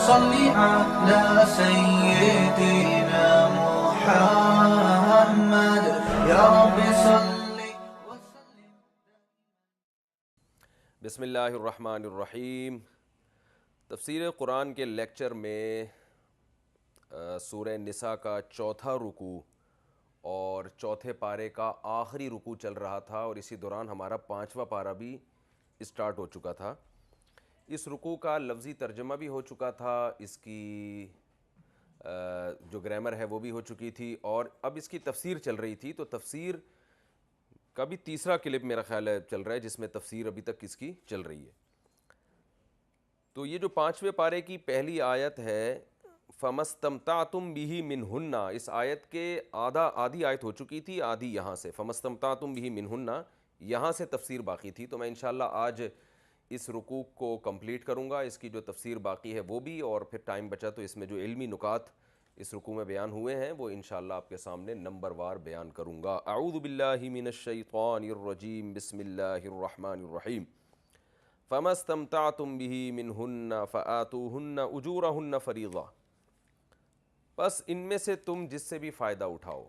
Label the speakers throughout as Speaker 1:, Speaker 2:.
Speaker 1: صل على سيدنا محمد يا رب صل وسلم.
Speaker 2: بسم اللہ الرحمن الرحیم. تفسیر قرآن کے لیکچر میں سورہ نساء کا چوتھا رکوع اور چوتھے پارے کا آخری رکوع چل رہا تھا، اور اسی دوران ہمارا پانچواں پارہ بھی اسٹارٹ ہو چکا تھا. اس رکوع کا لفظی ترجمہ بھی ہو چکا تھا، اس کی جو گرامر ہے وہ بھی ہو چکی تھی، اور اب اس کی تفسیر چل رہی تھی. تو تفسیر کا بھی تیسرا کلپ میرا خیال ہے چل رہا ہے، جس میں تفسیر ابھی تک اس کی چل رہی ہے. تو یہ جو پانچویں پارے کی پہلی آیت ہے فَمَسْتَمْتَعْتُمْ بِهِ مِنْهُنَّ، اس آیت کے آدھی آیت ہو چکی تھی، آدھی یہاں سے فَمَسْتَمْتَعْتُمْ بِهِ مِنْهُنَّ یہاں سے تفسیر باقی تھی. تو میں انشاءاللہ آج اس رکوع کو کمپلیٹ کروں گا، اس کی جو تفسیر باقی ہے وہ بھی، اور پھر ٹائم بچا تو اس میں جو علمی نکات اس رکوع میں بیان ہوئے ہیں وہ انشاءاللہ آپ کے سامنے نمبر وار بیان کروں گا. اعوذ باللہ من الشیطان الرجیم، بسم اللہ الرحمن الرحیم. فَمَا اسْتَمْتَعْتُمْ بِهِ مِنْهُنَّ فَآتُوهُنَّ أُجُورَهُنَّ فَرِيضَةً، بس ان میں سے تم جس سے بھی فائدہ اٹھاؤ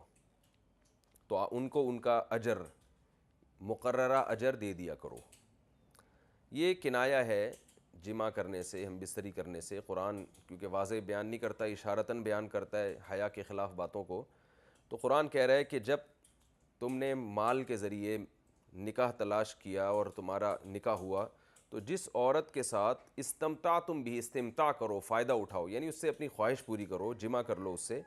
Speaker 2: تو ان کو ان کا اجر، مقررہ اجر دے دیا کرو. یہ کنایا ہے جمع کرنے سے، ہم بستری کرنے سے. قرآن کیونکہ واضح بیان نہیں کرتا، اشارتاً بیان کرتا ہے حیا کے خلاف باتوں کو. تو قرآن کہہ رہا ہے کہ جب تم نے مال کے ذریعے نکاح تلاش کیا اور تمہارا نکاح ہوا، تو جس عورت کے ساتھ استمتعتم بھی، استمتاع کرو، فائدہ اٹھاؤ، یعنی اس سے اپنی خواہش پوری کرو، جمع کر لو اس سے،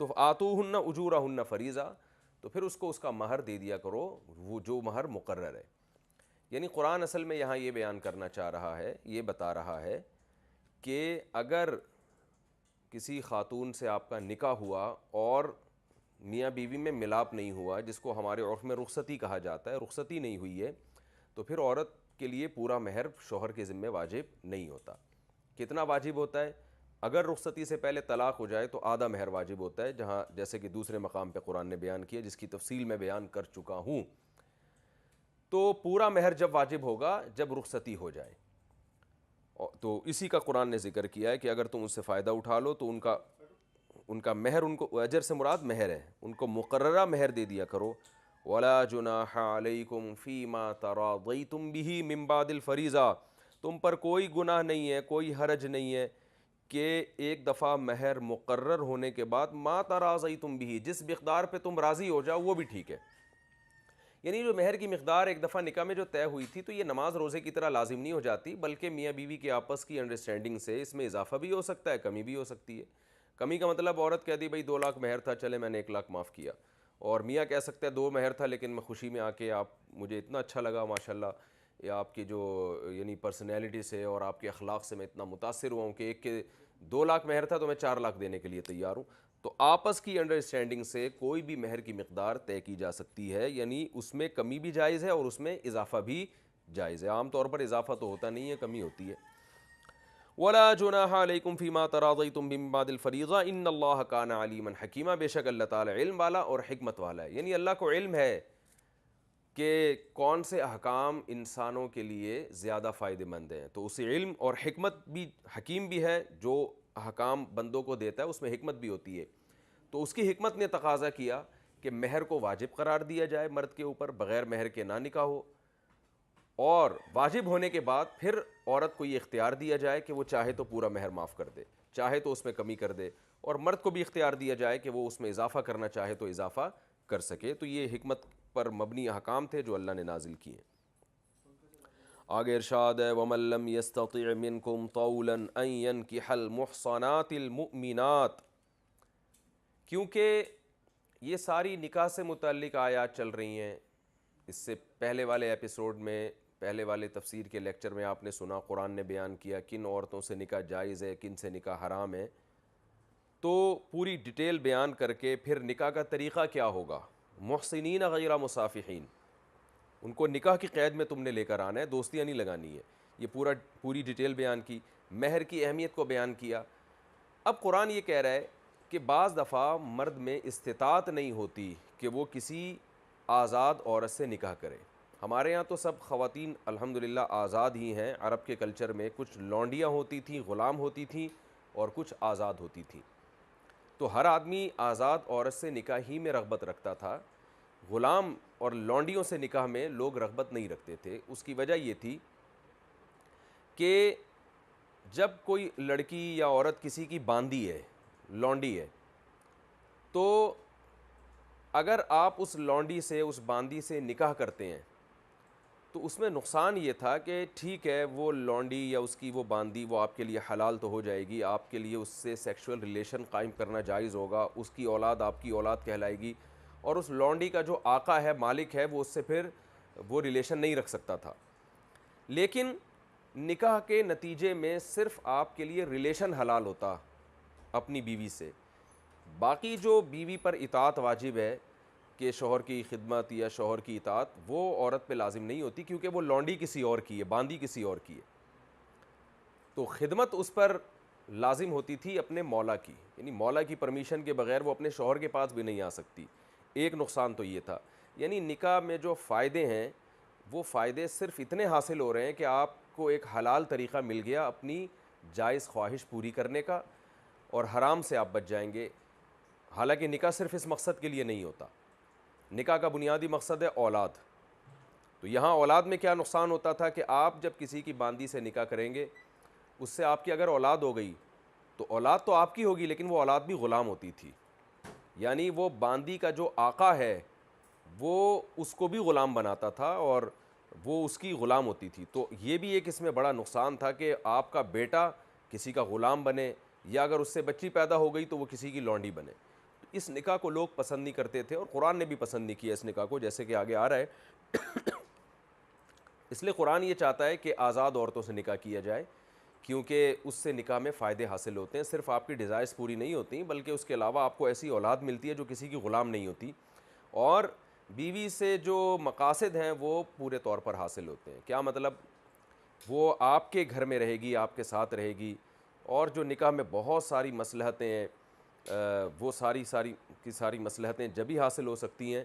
Speaker 2: تو آتوہن اجورہن فریضہ، تو پھر اس کو اس کا مہر دے دیا کرو، وہ جو مہر مقرر ہے. یعنی قرآن اصل میں یہاں یہ بیان کرنا چاہ رہا ہے، یہ بتا رہا ہے کہ اگر کسی خاتون سے آپ کا نکاح ہوا اور میاں بیوی میں ملاپ نہیں ہوا، جس کو ہمارے عرف میں رخصتی کہا جاتا ہے، رخصتی نہیں ہوئی ہے، تو پھر عورت کے لیے پورا مہر شوہر کے ذمہ واجب نہیں ہوتا. کتنا واجب ہوتا ہے؟ اگر رخصتی سے پہلے طلاق ہو جائے تو آدھا مہر واجب ہوتا ہے، جہاں جیسے کہ دوسرے مقام پہ قرآن نے بیان کیا، جس کی تفصیل میں بیان کر چکا ہوں. تو پورا مہر جب واجب ہوگا جب رخصتی ہو جائے. تو اسی کا قرآن نے ذکر کیا ہے کہ اگر تم اس سے فائدہ اٹھا لو تو ان کا مہر، ان کو اجر سے مراد مہر ہے، ان کو مقررہ مہر دے دیا کرو. وَلَا جُنَاحَ عَلَيْكُمْ فِي مَا تَرَاضَيْتُمْ بِهِ مِن بَعْدِ الْفَرِيضَةِ، تم پر کوئی گناہ نہیں ہے، کوئی حرج نہیں ہے کہ ایک دفعہ مہر مقرر ہونے کے بعد ما تراضیتم به، جس مقدار پہ تم راضی ہو جاؤ وہ بھی ٹھیک ہے. یعنی جو مہر کی مقدار ایک دفعہ نکاح میں جو طے ہوئی تھی، تو یہ نماز روزے کی طرح لازم نہیں ہو جاتی، بلکہ میاں بیوی کے آپس کی انڈرسٹینڈنگ سے اس میں اضافہ بھی ہو سکتا ہے، کمی بھی ہو سکتی ہے. کمی کا مطلب عورت کہہ دی بھائی 2 لاکھ مہر تھا، چلے میں نے 1 لاکھ معاف کیا، اور میاں کہہ سکتا ہے 2 مہر تھا لیکن میں خوشی میں آ کے آپ مجھے اتنا اچھا لگا ماشاءاللہ، یا آپ کی جو یعنی پرسنالٹی سے اور آپ کے اخلاق سے میں اتنا متاثر ہوا ہوں کہ ایک کے 2 لاکھ مہر تھا تو میں 4 لاکھ دینے کے لیے تیار ہوں. تو آپس کی انڈرسٹینڈنگ سے کوئی بھی مہر کی مقدار طے کی جا سکتی ہے، یعنی اس میں کمی بھی جائز ہے اور اس میں اضافہ بھی جائز ہے. عام طور پر اضافہ تو ہوتا نہیں ہے، کمی ہوتی ہے. وَلَا جُنَاحَ عَلَيْكُمْ فِي مَا تَرَاضَيْتُمْ مِن بَعْدِ الْفَرِيضَةِ إِنَّ اللَّهَ كَانَ عَلِيمًا حَكِيمًا، بے شک اللہ تعالیٰ علم والا اور حکمت والا ہے. یعنی اللہ کو علم ہے کہ کون سے احکام انسانوں کے لیے زیادہ فائدہ مند ہیں، تو اسی علم اور حکمت بھی، حکیم بھی ہے، جو احکام بندوں کو دیتا ہے اس میں حکمت بھی ہوتی ہے. تو اس کی حکمت نے تقاضا کیا کہ مہر کو واجب قرار دیا جائے، مرد کے اوپر بغیر مہر کے نہ نکاح ہو، اور واجب ہونے کے بعد پھر عورت کو یہ اختیار دیا جائے کہ وہ چاہے تو پورا مہر معاف کر دے، چاہے تو اس میں کمی کر دے، اور مرد کو بھی اختیار دیا جائے کہ وہ اس میں اضافہ کرنا چاہے تو اضافہ کر سکے. تو یہ حکمت پر مبنی احکام تھے جو اللہ نے نازل کیے. آگے ارشاد ہے وَمَن لَّمْ يَسْتَطِعْ مِنكُمْ طَوْلًا أَن يَنكِحَ الْمُحْصَنَاتِ الْمُؤْمِنَاتِ، کیونکہ یہ ساری نکاح سے متعلق آیات چل رہی ہیں. اس سے پہلے والے ایپیسوڈ میں، پہلے والے تفسیر کے لیکچر میں آپ نے سنا قرآن نے بیان کیا کن عورتوں سے نکاح جائز ہے، کن سے نکاح حرام ہے. تو پوری ڈیٹیل بیان کر کے پھر نکاح کا طریقہ کیا ہوگا. محسنین غیر مصافحین، ان کو نکاح کی قید میں تم نے لے کر آنا ہے، دوستیاں نہیں لگانی ہے. یہ پوری ڈیٹیل بیان کی، مہر کی اہمیت کو بیان کیا. اب قرآن یہ کہہ رہا ہے کہ بعض دفعہ مرد میں استطاعت نہیں ہوتی کہ وہ کسی آزاد عورت سے نکاح کرے. ہمارے ہاں تو سب خواتین الحمدللہ آزاد ہی ہیں. عرب کے کلچر میں کچھ لونڈیاں ہوتی تھیں، غلام ہوتی تھیں، اور کچھ آزاد ہوتی تھیں. تو ہر آدمی آزاد عورت سے نکاح ہی میں رغبت رکھتا تھا. غلام اور لونڈیوں سے نکاح میں لوگ رغبت نہیں رکھتے تھے. اس کی وجہ یہ تھی کہ جب کوئی لڑکی یا عورت کسی کی باندی ہے, لونڈی ہے, تو اگر آپ اس لونڈی سے, اس باندی سے نکاح کرتے ہیں تو اس میں نقصان یہ تھا کہ ٹھیک ہے وہ لونڈی یا اس کی وہ باندی وہ آپ کے لیے حلال تو ہو جائے گی, آپ کے لیے اس سے سیکشول ریلیشن قائم کرنا جائز ہوگا, اس کی اولاد آپ کی اولاد کہلائے گی, اور اس لونڈی کا جو آقا ہے, مالک ہے, وہ اس سے پھر وہ ریلیشن نہیں رکھ سکتا تھا. لیکن نکاح کے نتیجے میں صرف آپ کے لیے ریلیشن حلال ہوتا اپنی بیوی سے. باقی جو بیوی پر اطاعت واجب ہے کہ شوہر کی خدمت یا شوہر کی اطاعت, وہ عورت پہ لازم نہیں ہوتی, کیونکہ وہ لونڈی کسی اور کی ہے, باندی کسی اور کی ہے. تو خدمت اس پر لازم ہوتی تھی اپنے مولا کی, یعنی مولا کی پرمیشن کے بغیر وہ اپنے شوہر کے پاس بھی نہیں آ سکتی. ایک نقصان تو یہ تھا. یعنی نکاح میں جو فائدے ہیں وہ فائدے صرف اتنے حاصل ہو رہے ہیں کہ آپ کو ایک حلال طریقہ مل گیا اپنی جائز خواہش پوری کرنے کا, اور حرام سے آپ بچ جائیں گے. حالانکہ نکاح صرف اس مقصد کے لیے نہیں ہوتا. نکاح کا بنیادی مقصد ہے اولاد. تو یہاں اولاد میں کیا نقصان ہوتا تھا کہ آپ جب کسی کی باندی سے نکاح کریں گے, اس سے آپ کی اگر اولاد ہو گئی تو اولاد تو آپ کی ہوگی, لیکن وہ اولاد بھی غلام ہوتی تھی. یعنی وہ باندی کا جو آقا ہے وہ اس کو بھی غلام بناتا تھا اور وہ اس کی غلام ہوتی تھی. تو یہ بھی ایک اس میں بڑا نقصان تھا کہ آپ کا بیٹا کسی کا غلام بنے, یا اگر اس سے بچی پیدا ہو گئی تو وہ کسی کی لونڈی بنے. اس نکاح کو لوگ پسند نہیں کرتے تھے, اور قرآن نے بھی پسند نہیں کیا اس نکاح کو, جیسے کہ آگے آ رہا ہے. اس لیے قرآن یہ چاہتا ہے کہ آزاد عورتوں سے نکاح کیا جائے, کیونکہ اس سے نکاح میں فائدے حاصل ہوتے ہیں. صرف آپ کی ڈیزائرز پوری نہیں ہوتی, بلکہ اس کے علاوہ آپ کو ایسی اولاد ملتی ہے جو کسی کی غلام نہیں ہوتی, اور بیوی سے جو مقاصد ہیں وہ پورے طور پر حاصل ہوتے ہیں. کیا مطلب؟ وہ آپ کے گھر میں رہے گی, آپ کے ساتھ رہے گی, اور جو نکاح میں بہت ساری مصلحتیں ہیں وہ ساری مصلحتیں جبھی حاصل ہو سکتی ہیں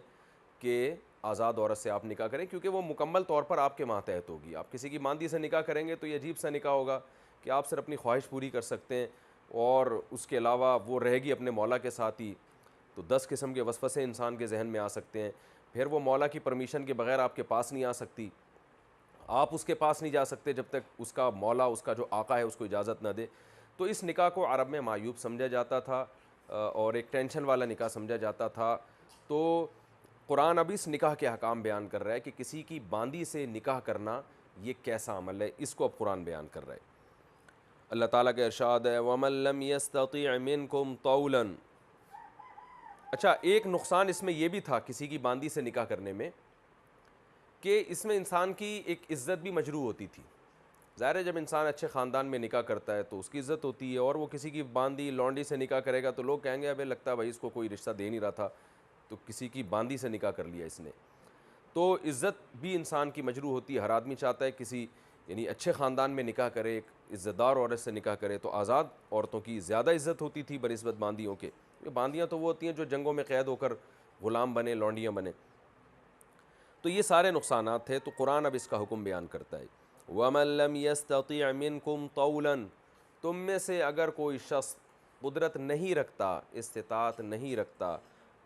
Speaker 2: کہ آزاد عورت سے آپ نکاح کریں, کیونکہ وہ مکمل طور پر آپ کے ماتحت ہوگی. آپ کسی کی باندی سے نکاح کریں گے تو یہ عجیب سا نکاح ہوگا کہ آپ صرف اپنی خواہش پوری کر سکتے ہیں, اور اس کے علاوہ وہ رہے گی اپنے مولا کے ساتھ ہی. تو 10 قسم کے وسوسے انسان کے ذہن میں آ سکتے ہیں. پھر وہ مولا کی پرمیشن کے بغیر آپ کے پاس نہیں آ سکتی, آپ اس کے پاس نہیں جا سکتے جب تک اس کا مولا, اس کا جو آقا ہے, اس کو اجازت نہ دے. تو اس نکاح کو عرب میں معیوب سمجھا جاتا تھا اور ایک ٹینشن والا نکاح سمجھا جاتا تھا. تو قرآن اب اس نکاح کے احکام بیان کر رہا ہے کہ کسی کی باندی سے نکاح کرنا یہ کیسا عمل ہے, اس کو اب قرآن بیان کر رہا ہے. اللہ تعالیٰ کا ارشاد ہے وَمَن لَّمْ يَسْتَطِعْ مِنْكُمْ طَوْلًا. اچھا, ایک نقصان اس میں یہ بھی تھا کسی کی باندی سے نکاح کرنے میں کہ اس میں انسان کی ایک عزت بھی مجروح ہوتی تھی. ظاہر ہے جب انسان اچھے خاندان میں نکاح کرتا ہے تو اس کی عزت ہوتی ہے, اور وہ کسی کی باندی لونڈی سے نکاح کرے گا تو لوگ کہیں گے ابے لگتا ہے بھائی اس کو کوئی رشتہ دے نہیں رہا تھا, تو کسی کی باندی سے نکاح کر لیا اس نے. تو عزت بھی انسان کی مجروح ہوتی ہے. ہر آدمی چاہتا ہے کسی یعنی اچھے خاندان میں نکاح کرے, ایک عزت دار عورت سے نکاح کرے. تو آزاد عورتوں کی زیادہ عزت ہوتی تھی بنسبت باندیوں کے. باندیاں تو وہ ہوتی ہیں جو جنگوں میں قید ہو کر غلام بنے, لونڈیاں بنے. تو یہ سارے نقصانات تھے. تو قرآن اب اس کا حکم بیان کرتا ہے وَمَن لَّمْ يَسْتَطِعْ مِنْكُمْ طَوْلًا. تم میں سے اگر کوئی شخص قدرت نہیں رکھتا, استطاعت نہیں رکھتا,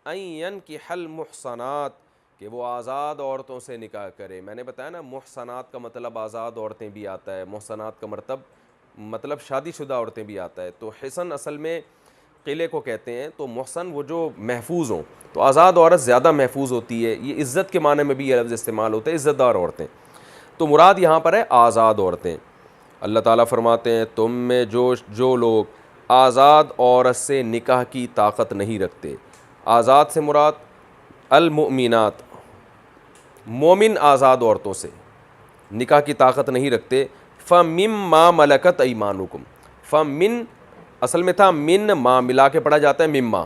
Speaker 2: أَن يَنْكِحَ الْمُحْصَنَاتِ, کہ وہ آزاد عورتوں سے نکاح کرے. میں نے بتایا نا محصنات کا مطلب آزاد عورتیں بھی آتا ہے, محصنات کا مطلب شادی شدہ عورتیں بھی آتا ہے. تو حصن اصل میں قلعے کو کہتے ہیں. تو محصن وہ جو محفوظ ہوں, تو آزاد عورت زیادہ محفوظ ہوتی ہے. یہ عزت کے معنی میں بھی یہ لفظ استعمال ہوتا ہے, عزت دار عورتیں. تو مراد یہاں پر ہے آزاد عورتیں. اللہ تعالیٰ فرماتے ہیں تم میں جو لوگ آزاد عورت سے نکاح کی طاقت نہیں رکھتے. آزاد سے مراد المؤمنات, مومن آزاد عورتوں سے نکاح کی طاقت نہیں رکھتے. فَمِمَّا مَلَكَتْ أَيْمَانُكُمْ. فَمِن اصل میں تھا من, ما ملا کے پڑھا جاتا ہے مما.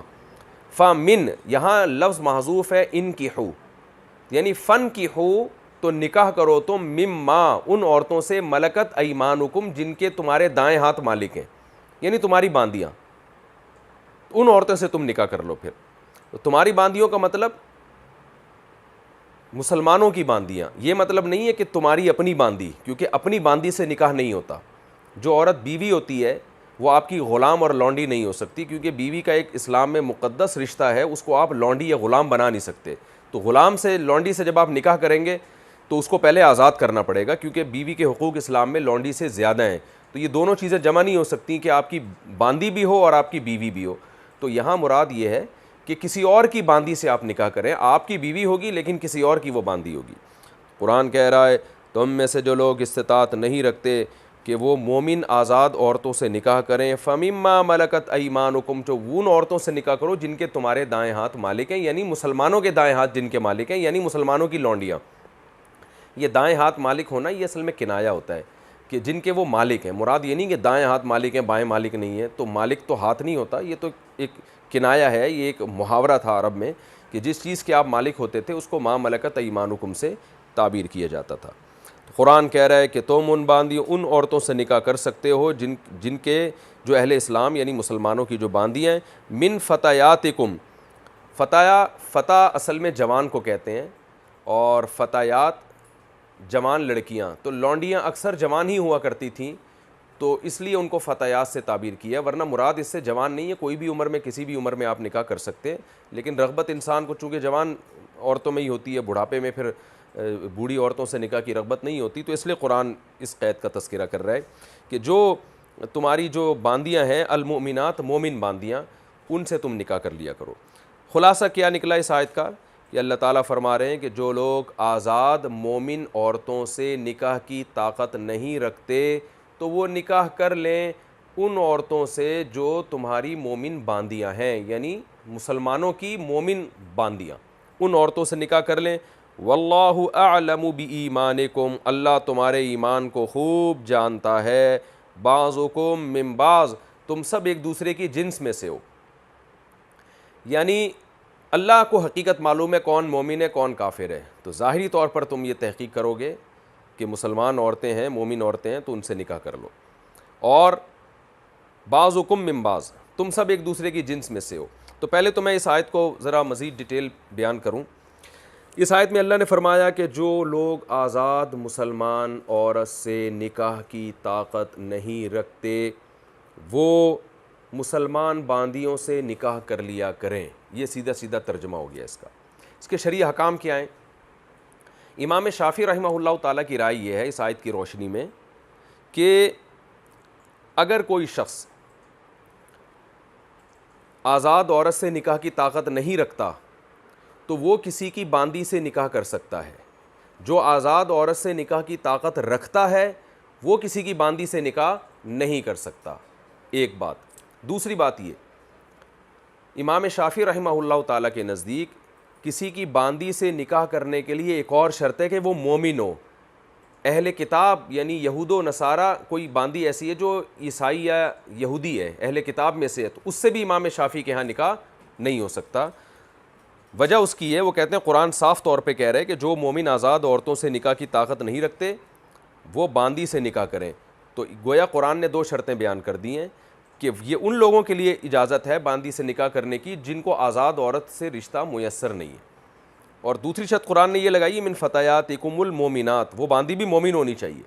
Speaker 2: فَمِن یہاں لفظ محذوف ہے انکحو, یعنی فن کی ہو تو نکاح کرو تم مما ان عورتوں سے ملکت ایمانکم جن کے تمہارے دائیں ہاتھ مالک ہیں, یعنی تمہاری باندیاں. ان عورتوں سے تم نکاح کر لو. پھر تو تمہاری باندیوں کا مطلب مسلمانوں کی باندیاں. یہ مطلب نہیں ہے کہ تمہاری اپنی باندی, کیونکہ اپنی باندی سے نکاح نہیں ہوتا. جو عورت بیوی ہوتی ہے وہ آپ کی غلام اور لونڈی نہیں ہو سکتی، کیونکہ بیوی کا ایک اسلام میں مقدس رشتہ ہے، اس کو آپ لونڈی یا غلام بنا نہیں سکتے۔ تو غلام سے، لونڈی سے جب آپ نکاح کریں گے تو اس کو پہلے آزاد کرنا پڑے گا، کیونکہ بیوی کے حقوق اسلام میں لونڈی سے زیادہ ہیں۔ تو یہ دونوں چیزیں جمع نہیں ہو سکتی کہ آپ کی باندی بھی ہو اور آپ کی بیوی بھی ہو۔ تو یہاں مراد یہ ہے کہ کسی اور کی باندی سے آپ نکاح کریں، آپ کی بیوی ہوگی لیکن کسی اور کی وہ باندی ہوگی۔ قرآن کہہ رہا ہے تم میں سے جو لوگ استطاعت نہیں رکھتے کہ وہ مومن آزاد عورتوں سے نکاح کریں، فَمِمَّا مَلَكَتْ أَيْمَانُكُمْ، جو ان عورتوں سے نکاح کرو جن کے تمہارے دائیں ہاتھ مالک ہیں، یعنی مسلمانوں کے دائیں ہاتھ جن کے مالک ہیں، یعنی مسلمانوں کی لونڈیاں۔ یہ دائیں ہاتھ مالک ہونا یہ اصل میں کنایا ہوتا ہے کہ جن کے وہ مالک ہیں، مراد یہ نہیں کہ دائیں ہاتھ مالک ہیں بائیں مالک نہیں ہے، تو مالک تو ہاتھ نہیں ہوتا، یہ تو ایک کنایا ہے، یہ ایک محاورہ تھا عرب میں کہ جس چیز کے آپ مالک ہوتے تھے اس کو ما ملکت ایمانکم سے تعبیر کیا جاتا تھا۔ قرآن کہہ رہا ہے کہ تم ان باندیوں، ان عورتوں سے نکاح کر سکتے ہو جن کے جو اہل اسلام یعنی مسلمانوں کی جو باندیاں ہیں، من فتیاتکم، فتح اصل میں جوان کو کہتے ہیں، اور فتیات جوان لڑکیاں، تو لونڈیاں اکثر جوان ہی ہوا کرتی تھیں، تو اس لیے ان کو فتیات سے تعبیر کیا، ورنہ مراد اس سے جوان نہیں ہے، کوئی بھی عمر میں کسی بھی عمر میں آپ نکاح کر سکتے ہیں، لیکن رغبت انسان کو چونکہ جوان عورتوں میں ہی ہوتی ہے، بڑھاپے میں پھر بوڑھی عورتوں سے نکاح کی رغبت نہیں ہوتی، تو اس لیے قرآن اس قید کا تذکرہ کر رہا ہے کہ جو تمہاری جو باندیاں ہیں المؤمنات، مومن باندیاں، ان سے تم نکاح کر لیا کرو۔ خلاصہ کیا نکلا اس آیت کا؟ کہ اللہ تعالیٰ فرما رہے ہیں کہ جو لوگ آزاد مومن عورتوں سے نکاح کی طاقت نہیں رکھتے تو وہ نکاح کر لیں ان عورتوں سے جو تمہاری مومن باندیاں ہیں، یعنی مسلمانوں کی مومن باندیاں، ان عورتوں سے نکاح کر لیں۔ واللہ اعلم بایمانکم، اللہ تمہارے ایمان کو خوب جانتا ہے، بعضکم من بعض، تم سب ایک دوسرے کی جنس میں سے ہو، یعنی اللہ کو حقیقت معلوم ہے کون مومن ہے کون کافر ہے، تو ظاہری طور پر تم یہ تحقیق کرو گے کہ مسلمان عورتیں ہیں، مومن عورتیں ہیں، تو ان سے نکاح کر لو۔ اور بعضکم من بعض، تم سب ایک دوسرے کی جنس میں سے ہو۔ تو پہلے تو میں اس آیت کو ذرا مزید ڈیٹیل بیان کروں۔ اس آیت میں اللہ نے فرمایا کہ جو لوگ آزاد مسلمان عورت سے نکاح کی طاقت نہیں رکھتے وہ مسلمان باندیوں سے نکاح کر لیا کریں، یہ سیدھا سیدھا ترجمہ ہو گیا اس کا۔ اس کے شرعی حکام کیا ہیں؟ امام شافعی رحمہ اللہ تعالیٰ کی رائے یہ ہے اس آیت کی روشنی میں کہ اگر کوئی شخص آزاد عورت سے نکاح کی طاقت نہیں رکھتا تو وہ کسی کی باندی سے نکاح کر سکتا ہے۔ جو آزاد عورت سے نکاح کی طاقت رکھتا ہے وہ کسی کی باندی سے نکاح نہیں کر سکتا، ایک بات۔ دوسری بات یہ، امام شافعی رحمہ اللہ تعالیٰ کے نزدیک کسی کی باندی سے نکاح کرنے کے لیے ایک اور شرط ہے کہ وہ مومن ہو۔ اہل کتاب یعنی یہود و نصارہ، کوئی باندی ایسی ہے جو عیسائی یا یہودی ہے، اہل کتاب میں سے ہے، تو اس سے بھی امام شافعی کے ہاں نکاح نہیں ہو سکتا۔ وجہ اس کی ہے، وہ کہتے ہیں قرآن صاف طور پہ کہہ رہے کہ جو مومن آزاد عورتوں سے نکاح کی طاقت نہیں رکھتے وہ باندی سے نکاح کریں، تو گویا قرآن نے دو شرطیں بیان کر دی ہیں کہ یہ ان لوگوں کے لیے اجازت ہے باندی سے نکاح کرنے کی جن کو آزاد عورت سے رشتہ میسر نہیں ہے، اور دوسری شرط قرآن نے یہ لگائی من فتیاتکم المومنات، وہ باندی بھی مومن ہونی چاہیے۔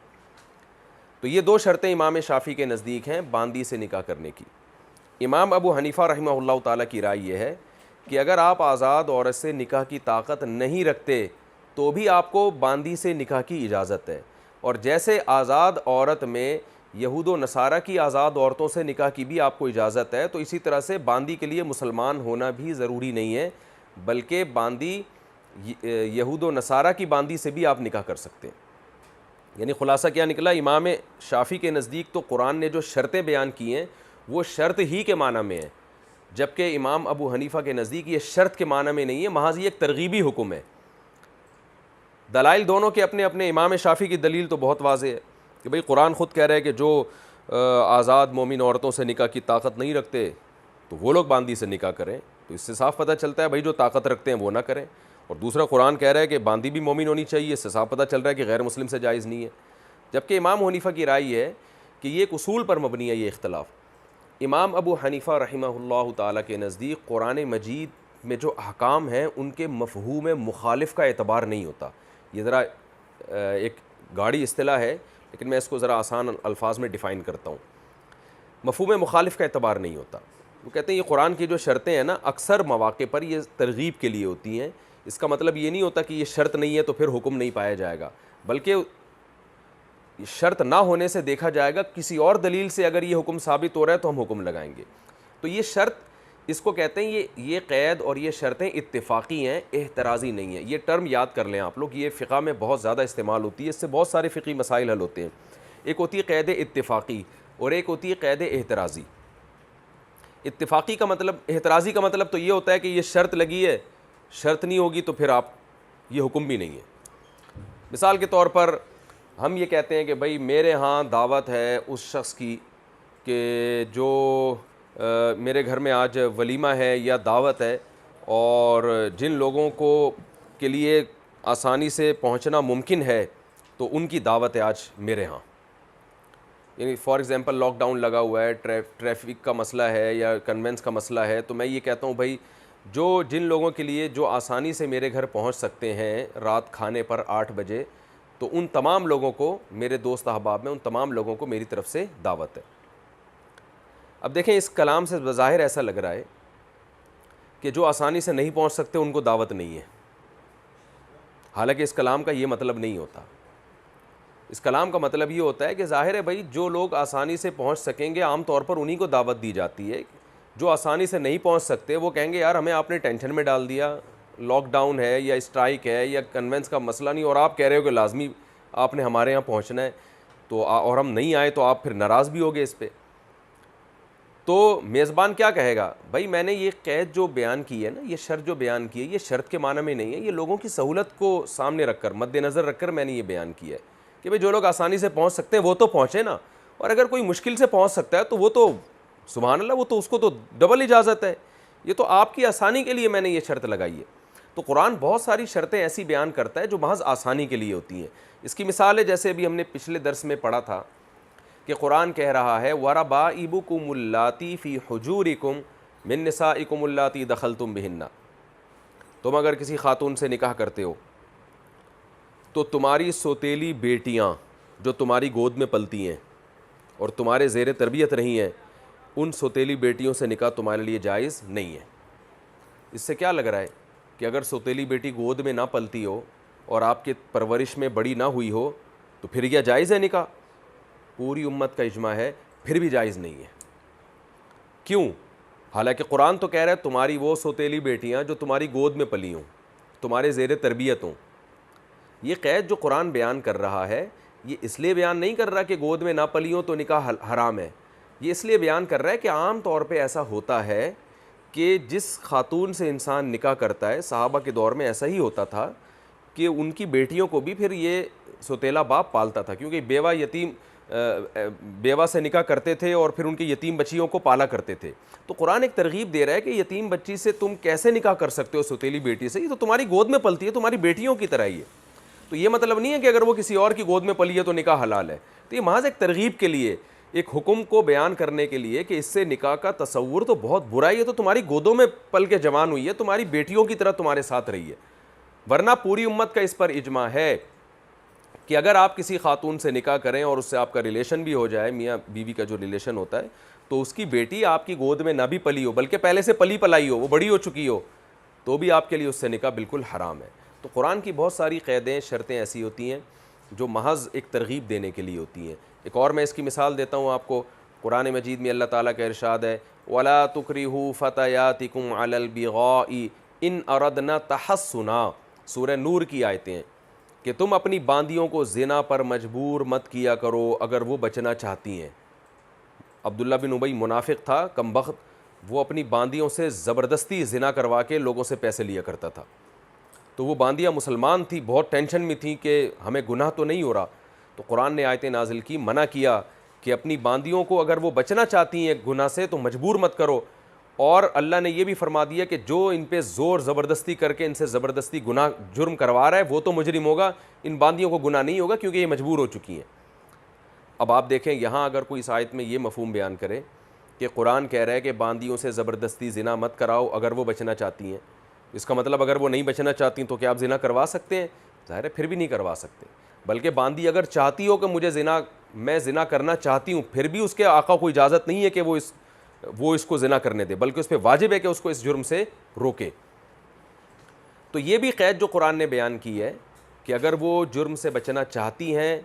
Speaker 2: تو یہ دو شرطیں امام شافعی کے نزدیک ہیں باندی سے نکاح کرنے کی۔ امام ابو حنیفہ رحمہ اللہ تعالیٰ کی رائے یہ ہے کہ اگر آپ آزاد عورت سے نکاح کی طاقت نہیں رکھتے تو بھی آپ کو باندی سے نکاح کی اجازت ہے، اور جیسے آزاد عورت میں یہود و نصارہ کی آزاد عورتوں سے نکاح کی بھی آپ کو اجازت ہے، تو اسی طرح سے باندی کے لیے مسلمان ہونا بھی ضروری نہیں ہے، بلکہ باندی یہود و نصارہ کی باندی سے بھی آپ نکاح کر سکتے ہیں۔ یعنی خلاصہ کیا نکلا؟ امام شافعی کے نزدیک تو قرآن نے جو شرطیں بیان کی ہیں وہ شرط ہی کے معنی میں ہیں، جبکہ امام ابو حنیفہ کے نزدیک یہ شرط کے معنی میں نہیں ہے، محض یہ ایک ترغیبی حکم ہے۔ دلائل دونوں کے اپنے اپنے، امام شافعی کی دلیل تو بہت واضح ہے کہ بھئی قرآن خود کہہ رہا ہے کہ جو آزاد مومن عورتوں سے نکاح کی طاقت نہیں رکھتے تو وہ لوگ باندی سے نکاح کریں، تو اس سے صاف پتہ چلتا ہے بھئی جو طاقت رکھتے ہیں وہ نہ کریں، اور دوسرا قرآن کہہ رہا ہے کہ باندی بھی مومن ہونی چاہیے، اس سے صاف پتہ چل رہا ہے کہ غیر مسلم سے جائز نہیں ہے۔ جبکہ امام حنیفہ کی رائے یہ ہے کہ یہ ایک اصول پر مبنی ہے یہ اختلاف۔ امام ابو حنیفہ رحمہ اللہ تعالیٰ کے نزدیک قرآن مجید میں جو احکام ہیں ان کے مفہوم مخالف کا اعتبار نہیں ہوتا۔ یہ ذرا ایک گاڑی اصطلاح ہے لیکن میں اس کو ذرا آسان الفاظ میں ڈیفائن کرتا ہوں۔ مفہوم مخالف کا اعتبار نہیں ہوتا. وہ کہتے ہیں یہ قرآن کی جو شرطیں ہیں نا اکثر مواقع پر یہ ترغیب کے لیے ہوتی ہیں. اس کا مطلب یہ نہیں ہوتا کہ یہ شرط نہیں ہے تو پھر حکم نہیں پایا جائے گا, بلکہ شرط نہ ہونے سے دیکھا جائے گا کسی اور دلیل سے اگر یہ حکم ثابت ہو رہا ہے تو ہم حکم لگائیں گے. تو یہ شرط اس کو کہتے ہیں یہ قید اور یہ شرطیں اتفاقی ہیں, احترازی نہیں ہیں. یہ ٹرم یاد کر لیں آپ لوگ, یہ فقہ میں بہت زیادہ استعمال ہوتی ہے, اس سے بہت سارے فقہی مسائل حل ہوتے ہیں. ایک ہوتی ہے قید اتفاقی اور ایک ہوتی ہے قید احترازی. اتفاقی کا مطلب, احترازی کا مطلب تو یہ ہوتا ہے کہ یہ شرط لگی ہے, شرط نہیں ہوگی تو پھر آپ یہ حکم بھی نہیں ہے. مثال کے طور پر ہم یہ کہتے ہیں کہ بھائی میرے ہاں دعوت ہے اس شخص کی کہ جو میرے گھر میں آج ولیمہ ہے یا دعوت ہے, اور جن لوگوں کو کے لیے آسانی سے پہنچنا ممکن ہے تو ان کی دعوت ہے آج میرے ہاں. یعنی فار ایگزامپل لاک ڈاؤن لگا ہوا ہے, ٹریفک کا مسئلہ ہے یا کنوینس کا مسئلہ ہے, تو میں یہ کہتا ہوں بھائی جن لوگوں کے لیے جو آسانی سے میرے گھر پہنچ سکتے ہیں رات کھانے پر 8 بجے, تو ان تمام لوگوں کو, میرے دوست احباب میں ان تمام لوگوں کو میری طرف سے دعوت ہے. اب دیکھیں اس کلام سے بظاہر ایسا لگ رہا ہے کہ جو آسانی سے نہیں پہنچ سکتے ان کو دعوت نہیں ہے, حالانکہ اس کلام کا یہ مطلب نہیں ہوتا. اس کلام کا مطلب یہ ہوتا ہے کہ ظاہر ہے بھائی جو لوگ آسانی سے پہنچ سکیں گے عام طور پر انہی کو دعوت دی جاتی ہے. جو آسانی سے نہیں پہنچ سکتے وہ کہیں گے یار ہمیں آپ نے ٹینشن میں ڈال دیا, لاک ڈاؤن ہے یا اسٹرائک ہے یا کنوینس کا مسئلہ نہیں, اور آپ کہہ رہے ہو کہ لازمی آپ نے ہمارے یہاں پہنچنا ہے, تو اور ہم نہیں آئے تو آپ پھر ناراض بھی ہوگے اس پہ. تو میزبان کیا کہے گا, بھائی میں نے یہ قید جو بیان کی ہے نا, یہ شرط جو بیان کی ہے, یہ شرط کے معنی میں نہیں ہے, یہ لوگوں کی سہولت کو سامنے رکھ کر, مد نظر رکھ کر میں نے یہ بیان کیا ہے کہ بھئی جو لوگ آسانی سے پہنچ سکتے ہیں وہ تو پہنچے نا, اور اگر کوئی مشکل سے پہنچ سکتا ہے تو وہ تو سبحان اللہ, وہ تو اس کو تو ڈبل اجازت ہے. یہ تو آپ کی آسانی کے لیے میں نے یہ شرط لگائی ہے. تو قرآن بہت ساری شرطیں ایسی بیان کرتا ہے جو محض آسانی کے لیے ہوتی ہیں. اس کی مثال ہے جیسے ابھی ہم نے پچھلے درس میں پڑھا تھا کہ قرآن کہہ رہا ہے وَرَبَائِبُكُمُ اللَّاتِي فِي حُجُورِكُم مِّن نِّسَائِكُمُ اللَّاتِي دَخَلْتُم بِهِنَّ. تم اگر کسی خاتون سے نکاح کرتے ہو تو تمہاری سوتیلی بیٹیاں جو تمہاری گود میں پلتی ہیں اور تمہارے زیر تربیت رہی ہیں, ان سوتیلی بیٹیوں سے نکاح تمہارے لیے جائز نہیں ہے. اس سے کیا لگ رہا ہے کہ اگر سوتیلی بیٹی گود میں نہ پلتی ہو اور آپ کے پرورش میں بڑی نہ ہوئی ہو تو پھر کیا جائز ہے نکاح؟ پوری امت کا اجماع ہے پھر بھی جائز نہیں ہے. کیوں؟ حالانکہ قرآن تو کہہ رہا ہے تمہاری وہ سوتیلی بیٹیاں جو تمہاری گود میں پلی ہوں, تمہارے زیر تربیت ہوں. یہ قید جو قرآن بیان کر رہا ہے یہ اس لیے بیان نہیں کر رہا کہ گود میں نہ پلی ہوں تو نکاح حرام ہے. یہ اس لیے بیان کر رہا ہے کہ عام طور پہ ایسا ہوتا ہے کہ جس خاتون سے انسان نکاح کرتا ہے, صحابہ کے دور میں ایسا ہی ہوتا تھا کہ ان کی بیٹیوں کو بھی پھر یہ سوتیلا باپ پالتا تھا, کیونکہ بیوہ سے نکاح کرتے تھے اور پھر ان کی یتیم بچیوں کو پالا کرتے تھے. تو قرآن ایک ترغیب دے رہا ہے کہ یتیم بچی سے تم کیسے نکاح کر سکتے ہو, سوتیلی بیٹی سے, یہ تو تمہاری گود میں پلتی ہے, تمہاری بیٹیوں کی طرح ہی ہے. تو یہ مطلب نہیں ہے کہ اگر وہ کسی اور کی گود میں پلی ہے تو نکاح حلال ہے. تو یہ محض ایک ترغیب کے لیے, ایک حکم کو بیان کرنے کے لیے کہ اس سے نکاح کا تصور تو بہت برا ہی ہے, تو تمہاری گودوں میں پل کے جوان ہوئی ہے, تمہاری بیٹیوں کی طرح تمہارے ساتھ رہی ہے. ورنہ پوری امت کا اس پر اجماع ہے کہ اگر آپ کسی خاتون سے نکاح کریں اور اس سے آپ کا ریلیشن بھی ہو جائے, میاں بیوی کا جو ریلیشن ہوتا ہے, تو اس کی بیٹی آپ کی گود میں نہ بھی پلی ہو بلکہ پہلے سے پلی پلائی ہو, وہ بڑی ہو چکی ہو, تو بھی آپ کے لیے اس سے نکاح بالکل حرام ہے. تو قرآن کی بہت ساری قیدیں, شرطیں ایسی ہوتی ہیں جو محض ایک ترغیب دینے کے لیے ہوتی ہیں. ایک اور میں اس کی مثال دیتا ہوں آپ کو. قرآن مجید میں اللہ تعالیٰ کا ارشاد ہے وَلَا تُكْرِهُوا فَتَيَاتِكُمْ عَلَى الْبِغَاءِ إِنْ أَرَدْنَا تَحَصُّنًا. سورہ نور کی آیتیں ہیں کہ تم اپنی باندیوں کو زنا پر مجبور مت کیا کرو اگر وہ بچنا چاہتی ہیں. عبداللہ بن ابی منافق تھا کم بخت, وہ اپنی باندیوں سے زبردستی زنا کروا کے لوگوں سے پیسے لیا کرتا تھا. تو وہ باندیاں مسلمان تھی, بہت ٹینشن میں تھیں کہ ہمیں گناہ تو نہیں ہو رہا. تو قرآن نے آیتیں نازل کی, منع کیا کہ اپنی باندیوں کو اگر وہ بچنا چاہتی ہیں گناہ سے تو مجبور مت کرو. اور اللہ نے یہ بھی فرما دیا کہ جو ان پہ زور زبردستی کر کے ان سے زبردستی گناہ جرم کروا رہا ہے وہ تو مجرم ہوگا, ان باندیوں کو گناہ نہیں ہوگا کیونکہ یہ مجبور ہو چکی ہیں. اب آپ دیکھیں یہاں اگر کوئی اس آیت میں یہ مفہوم بیان کرے کہ قرآن کہہ رہا ہے کہ باندیوں سے زبردستی زنا مت کراؤ اگر وہ بچنا چاہتی ہیں, اس کا مطلب اگر وہ نہیں بچنا چاہتی تو کیا آپ زنا کروا سکتے ہیں؟ ظاہر ہے پھر بھی نہیں کروا سکتے. بلکہ باندی اگر چاہتی ہو کہ مجھے زنا میں زنا کرنا چاہتی ہوں، پھر بھی اس کے آقا کو اجازت نہیں ہے کہ وہ اس کو زنا کرنے دے، بلکہ اس پہ واجب ہے کہ اس کو اس جرم سے روکے۔ تو یہ بھی قید جو قرآن نے بیان کی ہے کہ اگر وہ جرم سے بچنا چاہتی ہیں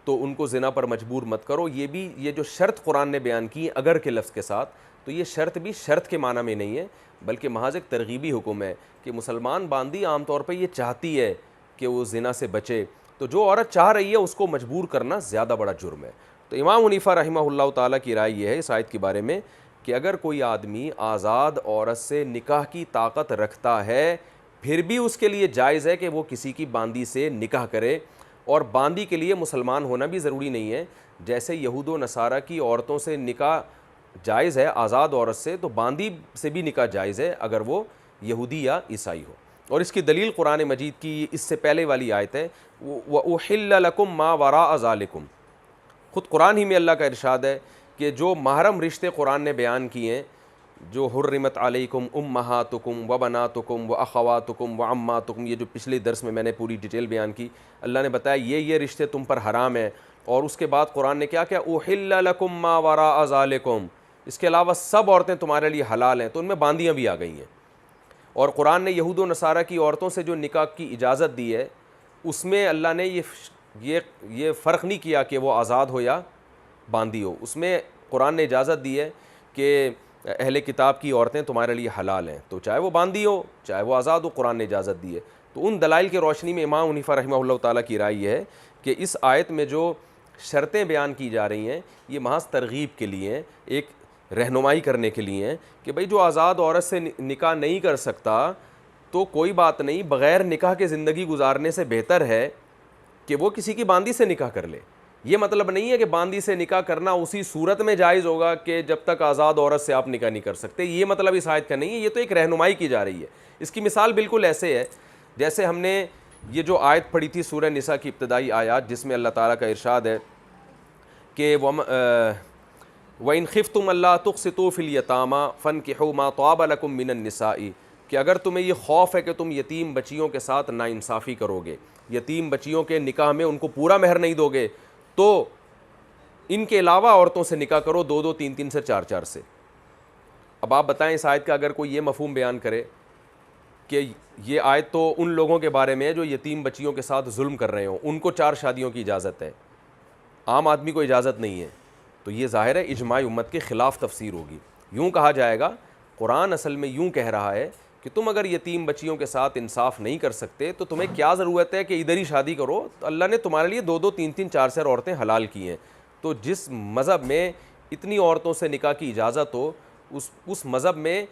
Speaker 2: تو ان کو زنا پر مجبور مت کرو، یہ جو شرط قرآن نے بیان کی اگر کے لفظ کے ساتھ، تو یہ شرط بھی شرط کے معنی میں نہیں ہے، بلکہ محض ایک ترغیبی حکم ہے کہ مسلمان باندی عام طور پہ یہ چاہتی ہے کہ وہ زنا سے بچے، تو جو عورت چاہ رہی ہے اس کو مجبور کرنا زیادہ بڑا جرم ہے۔ تو امام حنیفہ رحمہ اللہ تعالیٰ کی رائے یہ ہے اس آیت کے بارے میں کہ اگر کوئی آدمی آزاد عورت سے نکاح کی طاقت رکھتا ہے، پھر بھی اس کے لیے جائز ہے کہ وہ کسی کی باندی سے نکاح کرے، اور باندی کے لیے مسلمان ہونا بھی ضروری نہیں ہے۔ جیسے یہود و نصارہ کی عورتوں سے نکاح جائز ہے آزاد عورت سے، تو باندی سے بھی نکاح جائز ہے اگر وہ یہودی یا عیسائی ہو۔ اور اس کی دلیل قرآن مجید کی اس سے پہلے والی آیت ہے وَأُحِلَّ لَكُم مَّا وَرَاءَ ذَلِكُم۔ خود قرآن ہی میں اللہ کا ارشاد ہے کہ جو محرم رشتے قرآن نے بیان کیے ہیں، جو حرمت علیکم امہاتکم وبناتکم واخواتکم وعماتکم، یہ جو پچھلے درس میں نے پوری ڈیٹیل بیان کی، اللہ نے بتایا یہ رشتے تم پر حرام ہیں، اور اس کے بعد قرآن نے کیا احل لکم ما وراء ذالکم، اس کے علاوہ سب عورتیں تمہارے لیے حلال ہیں، تو ان میں باندیاں بھی آ گئی ہیں۔ اور قرآن نے یہود و نصارہ کی عورتوں سے جو نکاح کی اجازت دی ہے، اس میں اللہ نے یہ فرق نہیں کیا کہ وہ آزاد ہو یا باندی ہو، اس میں قرآن نے اجازت دی ہے کہ اہل کتاب کی عورتیں تمہارے لیے حلال ہیں، تو چاہے وہ باندی ہو چاہے وہ آزاد ہو، قرآن نے اجازت دی ہے۔ تو ان دلائل کی روشنی میں امام حنیفہ رحمہ اللہ تعالیٰ کی رائے یہ ہے کہ اس آیت میں جو شرطیں بیان کی جا رہی ہیں یہ محض ترغیب کے لیے ہیں، ایک رہنمائی کرنے کے لیے ہیں کہ بھئی جو آزاد عورت سے نکاح نہیں کر سکتا تو کوئی بات نہیں، بغیر نکاح کے زندگی گزارنے سے بہتر ہے کہ وہ کسی کی باندی سے نکاح کر لے۔ یہ مطلب نہیں ہے کہ باندی سے نکاح کرنا اسی صورت میں جائز ہوگا کہ جب تک آزاد عورت سے آپ نکاح نہیں کر سکتے، یہ مطلب اس آیت کا نہیں ہے، یہ تو ایک رہنمائی کی جا رہی ہے۔ اس کی مثال بالکل ایسے ہے جیسے ہم نے یہ جو آیت پڑھی تھی سورہ نساء کی ابتدائی آیات، جس میں اللہ تعالیٰ کا ارشاد ہے کہ وَإِنْ خِفْتُمْ أَلَّا تُقْسِطُوا فِي الْيَتَامَى فَانكِحُوا مَا طَابَ لَكُم مِّنَ النِّسَاءِ، کہ اگر تمہیں یہ خوف ہے کہ تم یتیم بچیوں کے ساتھ ناانصافی کرو گے، یتیم بچیوں کے نکاح میں ان کو پورا مہر نہیں دو گے، تو ان کے علاوہ عورتوں سے نکاح کرو، 2 3 سے 4 سے۔ اب آپ بتائیں اس آیت کا اگر کوئی یہ مفہوم بیان کرے کہ یہ آیت تو ان لوگوں کے بارے میں ہے جو یتیم بچیوں کے ساتھ ظلم کر رہے ہوں، ان کو 4 شادیوں کی اجازت ہے، عام آدمی کو اجازت نہیں ہے، تو یہ ظاہر ہے اجماع امت کے خلاف تفسیر ہوگی۔ یوں کہا جائے گا قرآن اصل میں یوں کہہ رہا ہے کہ تم اگر یتیم بچیوں کے ساتھ انصاف نہیں کر سکتے تو تمہیں کیا ضرورت ہے کہ ادھر ہی شادی کرو، تو اللہ نے تمہارے لیے 2 3 4 عورتیں حلال کی ہیں۔ تو جس مذہب میں اتنی عورتوں سے نکاح کی اجازت ہو، اس مذہب میں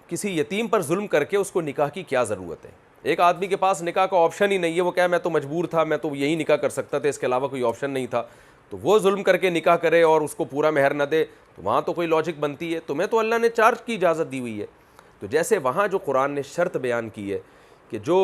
Speaker 2: کسی یتیم پر ظلم کر کے اس کو نکاح کی کیا ضرورت ہے؟ ایک آدمی کے پاس نکاح کا آپشن ہی نہیں ہے، وہ کہے میں تو مجبور تھا، میں تو یہی نکاح کر سکتا تھا، اس کے علاوہ کوئی آپشن نہیں تھا، تو وہ ظلم کر کے نکاح کرے اور اس کو پورا مہر نہ دے، تو وہاں تو کوئی لاجک بنتی ہے۔ تمہیں تو اللہ نے 4 کی اجازت دی ہوئی ہے۔ تو جیسے وہاں جو قرآن نے شرط بیان کی ہے کہ جو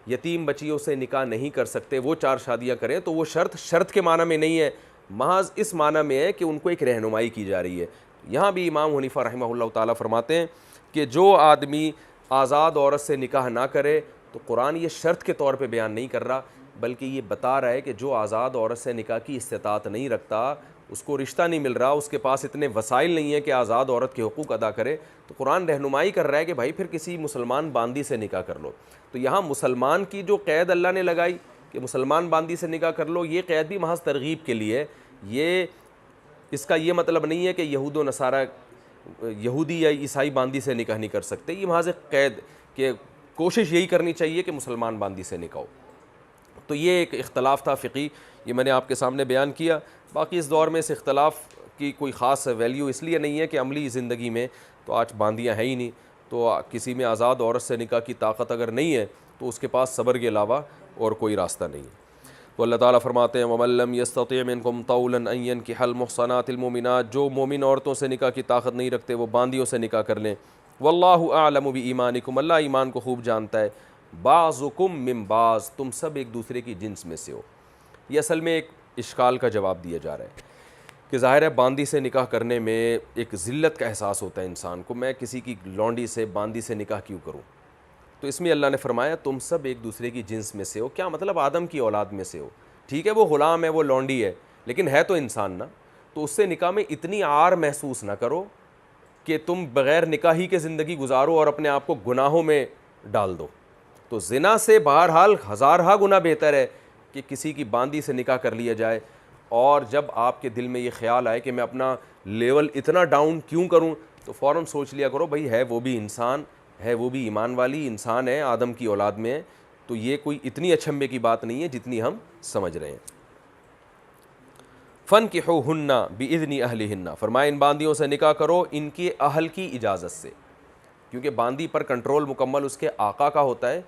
Speaker 2: یتیم بچیوں سے نکاح نہیں کر سکتے وہ 4 شادیاں کریں، تو وہ شرط کے معنی میں نہیں ہے، محض اس معنی میں ہے کہ ان کو ایک رہنمائی کی جا رہی ہے۔ یہاں بھی امام حنیفہ رحمہ اللہ تعالیٰ فرماتے ہیں کہ جو آدمی آزاد عورت سے نکاح نہ کرے، تو قرآن یہ شرط کے طور پہ بیان نہیں کر رہا، بلکہ یہ بتا رہا ہے کہ جو آزاد عورت سے نکاح کی استطاعت نہیں رکھتا، اس کو رشتہ نہیں مل رہا، اس کے پاس اتنے وسائل نہیں ہیں کہ آزاد عورت کے حقوق ادا کرے، تو قرآن رہنمائی کر رہا ہے کہ بھائی پھر کسی مسلمان باندی سے نکاح کر لو۔ تو یہاں مسلمان کی جو قید اللہ نے لگائی کہ مسلمان باندی سے نکاح کر لو، یہ قید بھی محض ترغیب کے لیے، یہ اس کا یہ مطلب نہیں ہے کہ یہود و نصارہ یہودی یا عیسائی باندی سے نکاح نہیں کر سکتے، یہ محض ایک قید کہ کوشش یہی کرنی چاہیے کہ مسلمان باندی سے نکاح ہو۔ تو یہ ایک اختلاف تھا فقہی، یہ میں نے آپ کے سامنے بیان کیا۔ باقی اس دور میں اس اختلاف کی کوئی خاص ویلیو اس لیے نہیں ہے کہ عملی زندگی میں تو آج باندیاں ہیں ہی نہیں، تو کسی میں آزاد عورت سے نکاح کی طاقت اگر نہیں ہے تو اس کے پاس صبر کے علاوہ اور کوئی راستہ نہیں ہے۔ تو اللہ تعالیٰ فرماتے ہیں وَمَن لَّمْ يَسْتَطِعْ مِنكُمْ طَوْلًا أَن يَنكِحَ الْمُحْصَنَاتِ الْمُؤْمِنَاتِ، جو مومن عورتوں سے نکاح کی طاقت نہیں رکھتے وہ باندیوں سے نکاح کر لیں۔ وَاللَّهُ أَعْلَمُ بِإِيمَانِكُمْ، اللہ ایمان کو خوب جانتا ہے۔ بعضکم من بعض، تم سب ایک دوسرے کی جنس میں سے ہو۔ یہ اصل میں ایک اشکال کا جواب دیا جا رہا ہے کہ ظاہر ہے باندی سے نکاح کرنے میں ایک ذلت کا احساس ہوتا ہے انسان کو، میں کسی کی لونڈی سے باندی سے نکاح کیوں کروں؟ تو اس میں اللہ نے فرمایا تم سب ایک دوسرے کی جنس میں سے ہو، کیا مطلب آدم کی اولاد میں سے ہو۔ ٹھیک ہے وہ غلام ہے، وہ لونڈی ہے، لیکن ہے تو انسان نا, تو اس سے نکاح میں اتنی عار محسوس نہ کرو کہ تم بغیر نکاحی کے زندگی گزارو اور اپنے آپ کو گناہوں میں ڈال دو. تو زنا سے بہرحال ہزارہا گنا بہتر ہے کہ کسی کی باندی سے نکاح کر لیا جائے. اور جب آپ کے دل میں یہ خیال آئے کہ میں اپنا لیول اتنا ڈاؤن کیوں کروں, تو فوراً سوچ لیا کرو بھائی ہے وہ بھی انسان ہے, وہ بھی ایمان والی انسان ہے, آدم کی اولاد میں ہے, تو یہ کوئی اتنی اچھمبے کی بات نہیں ہے جتنی ہم سمجھ رہے ہیں. فَانْكِحُوهُنَّ بِإِذْنِ أَهْلِهِنَّ, فرمایا ان باندیوں سے نکاح کرو ان کے اہل کی اجازت سے, کیونکہ باندی پر کنٹرول مکمل اس کے آقا کا ہوتا ہے,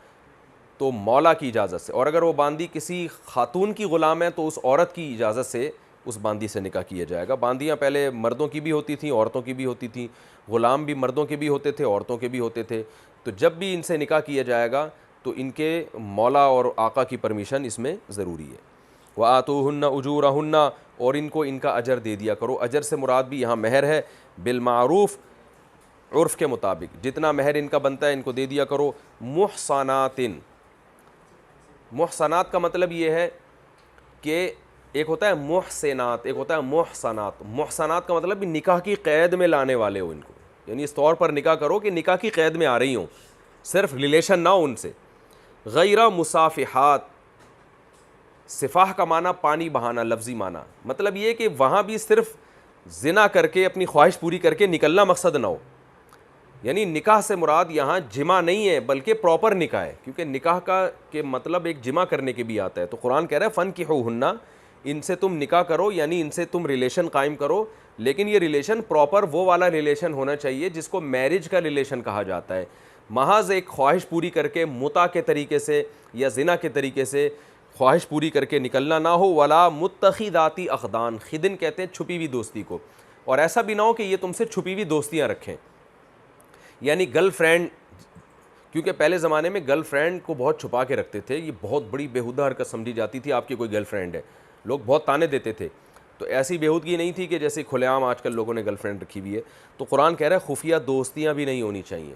Speaker 2: تو مولا کی اجازت سے. اور اگر وہ باندی کسی خاتون کی غلام ہے تو اس عورت کی اجازت سے اس باندی سے نکاح کیا جائے گا. باندیاں پہلے مردوں کی بھی ہوتی تھیں, عورتوں کی بھی ہوتی تھیں, غلام بھی مردوں کے بھی ہوتے تھے, عورتوں کے بھی ہوتے تھے. تو جب بھی ان سے نکاح کیا جائے گا تو ان کے مولا اور آقا کی پرمیشن اس میں ضروری ہے. وَآتُوهُنَّ أُجُورَهُنَّ, اور ان کو ان کا اجر دے دیا کرو. اجر سے مراد بھی یہاں مہر ہے, بالمعروف, عرف کے مطابق جتنا مہر ان کا بنتا ہے ان کو دے دیا کرو. محصناتن, محصنات کا مطلب یہ ہے کہ ایک ہوتا ہے محسنات, ایک ہوتا ہے محصنات. محصنات کا مطلب نکاح کی قید میں لانے والے ہو ان کو, یعنی اس طور پر نکاح کرو کہ نکاح کی قید میں آ رہی ہوں, صرف ریلیشن نہ ہو ان سے. غیر مصافحات, صفاح کا معنی پانی بہانا, لفظی معنی مطلب یہ کہ وہاں بھی صرف زنا کر کے اپنی خواہش پوری کر کے نکلنا مقصد نہ ہو. یعنی نکاح سے مراد یہاں جمع نہیں ہے بلکہ پراپر نکاح ہے, کیونکہ نکاح کا کہ مطلب ایک جمع کرنے کے بھی آتا ہے. تو قرآن کہہ رہا ہے فَانْكِحُوهُنَّ, ان سے تم نکاح کرو, یعنی ان سے تم ریلیشن قائم کرو, لیکن یہ ریلیشن پراپر وہ والا ریلیشن ہونا چاہیے جس کو میرج کا ریلیشن کہا جاتا ہے. محض ایک خواہش پوری کر کے متع کے طریقے سے یا زنا کے طریقے سے خواہش پوری کر کے نکلنا نہ ہو. ولا متخذاتی اخدان, خدن کہتے ہیں چھپی ہوئی دوستی کو, اور ایسا بھی نہ ہو کہ یہ تم سے چھپی ہوئی دوستیاں رکھیں, یعنی گرل فرینڈ, کیونکہ پہلے زمانے میں گرل فرینڈ کو بہت چھپا کے رکھتے تھے, یہ بہت بڑی بیہودہ حرکت سمجھی جاتی تھی. آپ کی کوئی گرل فرینڈ ہے, لوگ بہت تانے دیتے تھے, تو ایسی بیہودگی نہیں تھی کہ جیسے کھلے عام آج کل لوگوں نے گرل فرینڈ رکھی ہوئی ہے. تو قرآن کہہ رہا ہے خفیہ دوستیاں بھی نہیں ہونی چاہیے,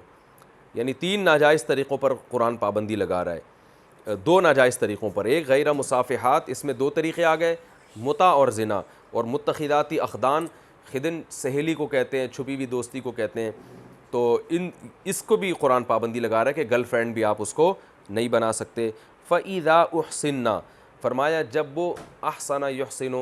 Speaker 2: یعنی 3 ناجائز طریقوں پر قرآن پابندی لگا رہا ہے, 2 ناجائز طریقوں پر. ایک غیر مصافحات, اس میں 2 طریقے آ گئے, متع اور زنا. اور متخذاتی اخدان, خدن سہیلی کو کہتے ہیں, چھپی ہوئی دوستی کو کہتے ہیں. تو اس کو بھی قرآن پابندی لگا رہا ہے کہ گرل فرینڈ بھی آپ اس کو نہیں بنا سکتے. فَإِذَا أُحْصِنَّ, فرمایا جب وہ احسن یحسن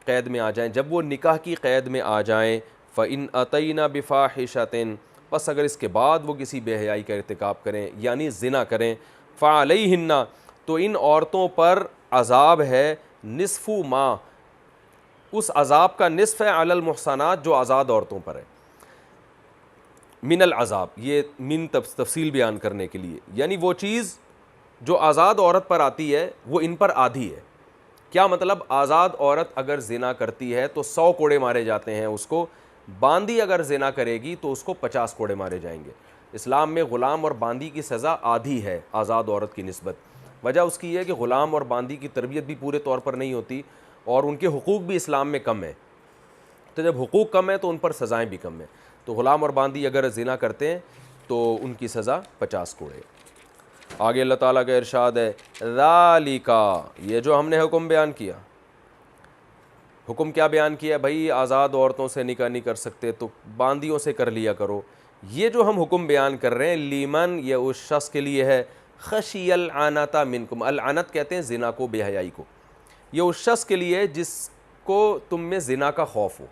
Speaker 2: قید میں آ جائیں, جب وہ نکاح کی قید میں آ جائیں. فَإِنْ أَتَيْنَ بِفَاحِشَةٍ, پس اگر اس کے بعد وہ کسی بے حیائی کا ارتکاب کریں یعنی زنا کریں, فَعَلَيْهِنَّ, تو ان عورتوں پر عذاب ہے, نصف ما, اس عذاب کا نصف ہے, علی المحصنات, جو آزاد عورتوں پر ہے, من العذاب, یہ من تفصیل بیان کرنے کے لیے, یعنی وہ چیز جو آزاد عورت پر آتی ہے وہ ان پر آدھی ہے. کیا مطلب؟ آزاد عورت اگر زنا کرتی ہے تو 100 کوڑے مارے جاتے ہیں اس کو, باندی اگر زنا کرے گی تو اس کو 50 کوڑے مارے جائیں گے. اسلام میں غلام اور باندی کی سزا آدھی ہے آزاد عورت کی نسبت. وجہ اس کی یہ ہے کہ غلام اور باندی کی تربیت بھی پورے طور پر نہیں ہوتی اور ان کے حقوق بھی اسلام میں کم ہیں, تو جب حقوق کم ہیں تو ان پر سزائیں بھی کم ہیں. تو غلام اور باندی اگر زنا کرتے ہیں تو ان کی سزا 50 کوڑے. آگے اللہ تعالیٰ کا ارشاد ہے ذالک, یہ جو ہم نے حکم بیان کیا, حکم کیا بیان کیا بھائی؟ آزاد عورتوں سے نکاح نہیں کر سکتے تو باندیوں سے کر لیا کرو. یہ جو ہم حکم بیان کر رہے ہیں, لیمن, یہ اس شخص کے لیے ہے, خشی العنت منکم, العنت کہتے ہیں زنا کو, بے حیائی کو, یہ اس شخص کے لیے جس کو تم میں زنا کا خوف ہو.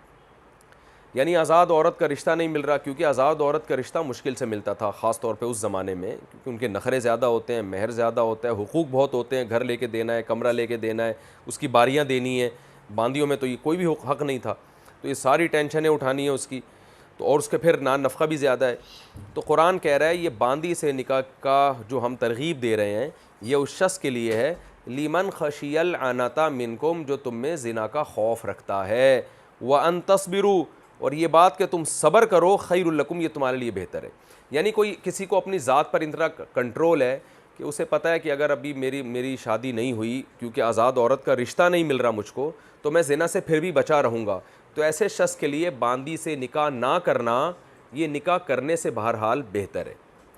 Speaker 2: یعنی آزاد عورت کا رشتہ نہیں مل رہا, کیونکہ آزاد عورت کا رشتہ مشکل سے ملتا تھا, خاص طور پہ اس زمانے میں, کیونکہ ان کے نخرے زیادہ ہوتے ہیں, مہر زیادہ ہوتا ہے, حقوق بہت ہوتے ہیں, گھر لے کے دینا ہے, کمرہ لے کے دینا ہے, اس کی باریاں دینی ہیں. باندیوں میں تو یہ کوئی بھی حق نہیں تھا, تو یہ ساری ٹینشنیں اٹھانی ہیں اس کی, تو اور اس کے پھر نان نفقہ بھی زیادہ ہے. تو قرآن کہہ رہا ہے یہ باندی سے نکاح کا جو ہم ترغیب دے رہے ہیں یہ اس شخص کے لیے ہے, لیمن خشی العنت منکم, جو تم میں زنا کا خوف رکھتا ہے, وان تصبروا, اور یہ بات کہ تم صبر کرو, خیر لکم, یہ تمہارے لیے بہتر ہے. یعنی کوئی کسی کو اپنی ذات پر اتنا کنٹرول ہے کہ اسے پتہ ہے کہ اگر ابھی میری شادی نہیں ہوئی کیونکہ آزاد عورت کا رشتہ نہیں مل رہا مجھ کو, تو میں زنا سے پھر بھی بچا رہوں گا, تو ایسے شخص کے لیے باندی سے نکاح نہ کرنا یہ نکاح کرنے سے بہرحال بہتر ہے.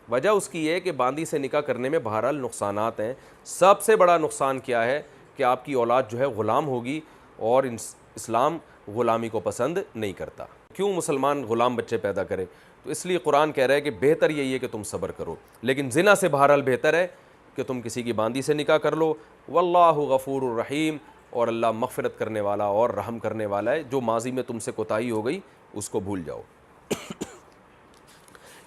Speaker 2: وجہ اس کی یہ ہے کہ باندی سے نکاح کرنے میں بہرحال نقصانات ہیں. سب سے بڑا نقصان کیا ہے کہ آپ کی اولاد جو ہے غلام ہوگی, اور اسلام غلامی کو پسند نہیں کرتا۔ کیوں مسلمان غلام بچے پیدا کرے؟ تو اس لیے قرآن کہہ رہا ہے کہ بہتر یہی ہے کہ تم صبر کرو، لیکن زنا سے بہرحال بہتر ہے کہ تم کسی کی باندی سے نکاح کر لو۔ واللہ غفور الرحیم، اور اللہ مغفرت کرنے والا اور رحم کرنے والا ہے۔ جو ماضی میں تم سے کوتاہی ہو گئی اس کو بھول جاؤ۔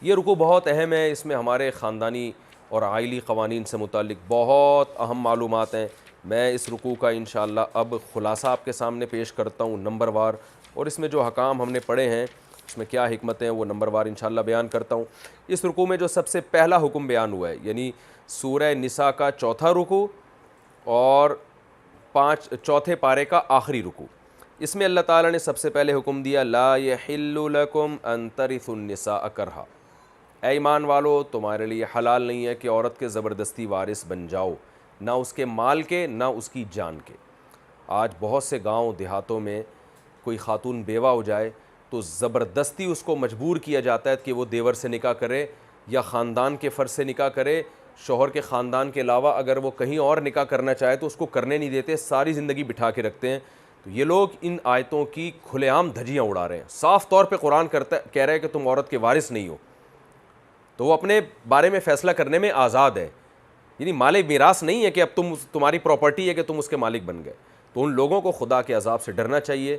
Speaker 2: یہ رکوع بہت اہم ہے، اس میں ہمارے خاندانی اور عائلی قوانین سے متعلق بہت اہم معلومات ہیں۔ میں اس رکوع کا انشاءاللہ اب خلاصہ آپ کے سامنے پیش کرتا ہوں نمبر وار، اور اس میں جو احکام ہم نے پڑھے ہیں اس میں کیا حکمتیں ہیں وہ نمبر وار انشاءاللہ بیان کرتا ہوں۔ اس رکوع میں جو سب سے پہلا حکم بیان ہوا ہے، یعنی سورہ نساء کا چوتھا رکوع اور چوتھے پارے کا آخری رکوع، اس میں اللہ تعالیٰ نے سب سے پہلے حکم دیا لا یحل لکم ان ترثوا النساء کرہا، اے ایمان والو تمہارے لیے حلال نہیں ہے کہ عورت کے زبردستی وارث بن جاؤ، نہ اس کے مال کے نہ اس کی جان کے۔ آج بہت سے گاؤں دیہاتوں میں کوئی خاتون بیوہ ہو جائے تو زبردستی اس کو مجبور کیا جاتا ہے کہ وہ دیور سے نکاح کرے یا خاندان کے فرض سے نکاح کرے۔ شوہر کے خاندان کے علاوہ اگر وہ کہیں اور نکاح کرنا چاہے تو اس کو کرنے نہیں دیتے، ساری زندگی بٹھا کے رکھتے ہیں۔ تو یہ لوگ ان آیتوں کی کھلے عام دھجیاں اڑا رہے ہیں۔ صاف طور پہ قرآن کہہ رہا ہے کہ تم عورت کے وارث نہیں ہو، تو وہ اپنے بارے میں فیصلہ کرنے میں آزاد ہے، یعنی مال میراث نہیں ہے کہ اب تمہاری پراپرٹی ہے کہ تم اس کے مالک بن گئے۔ تو ان لوگوں کو خدا کے عذاب سے ڈرنا چاہیے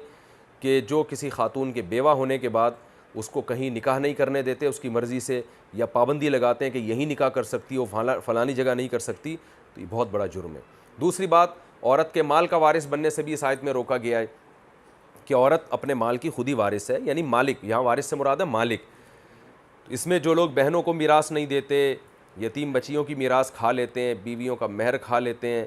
Speaker 2: کہ جو کسی خاتون کے بیوہ ہونے کے بعد اس کو کہیں نکاح نہیں کرنے دیتے اس کی مرضی سے، یا پابندی لگاتے ہیں کہ یہی نکاح کر سکتی ہو فلانی جگہ نہیں کر سکتی، تو یہ بہت بڑا جرم ہے۔ دوسری بات، عورت کے مال کا وارث بننے سے بھی اس آیت میں روکا گیا ہے کہ عورت اپنے مال کی خود ہی وارث ہے، یعنی مالک، یہاں وارث سے مراد ہے مالک۔ اس میں جو لوگ بہنوں کو میراث نہیں دیتے، یتیم بچیوں کی میراث کھا لیتے ہیں، بیویوں کا مہر کھا لیتے ہیں،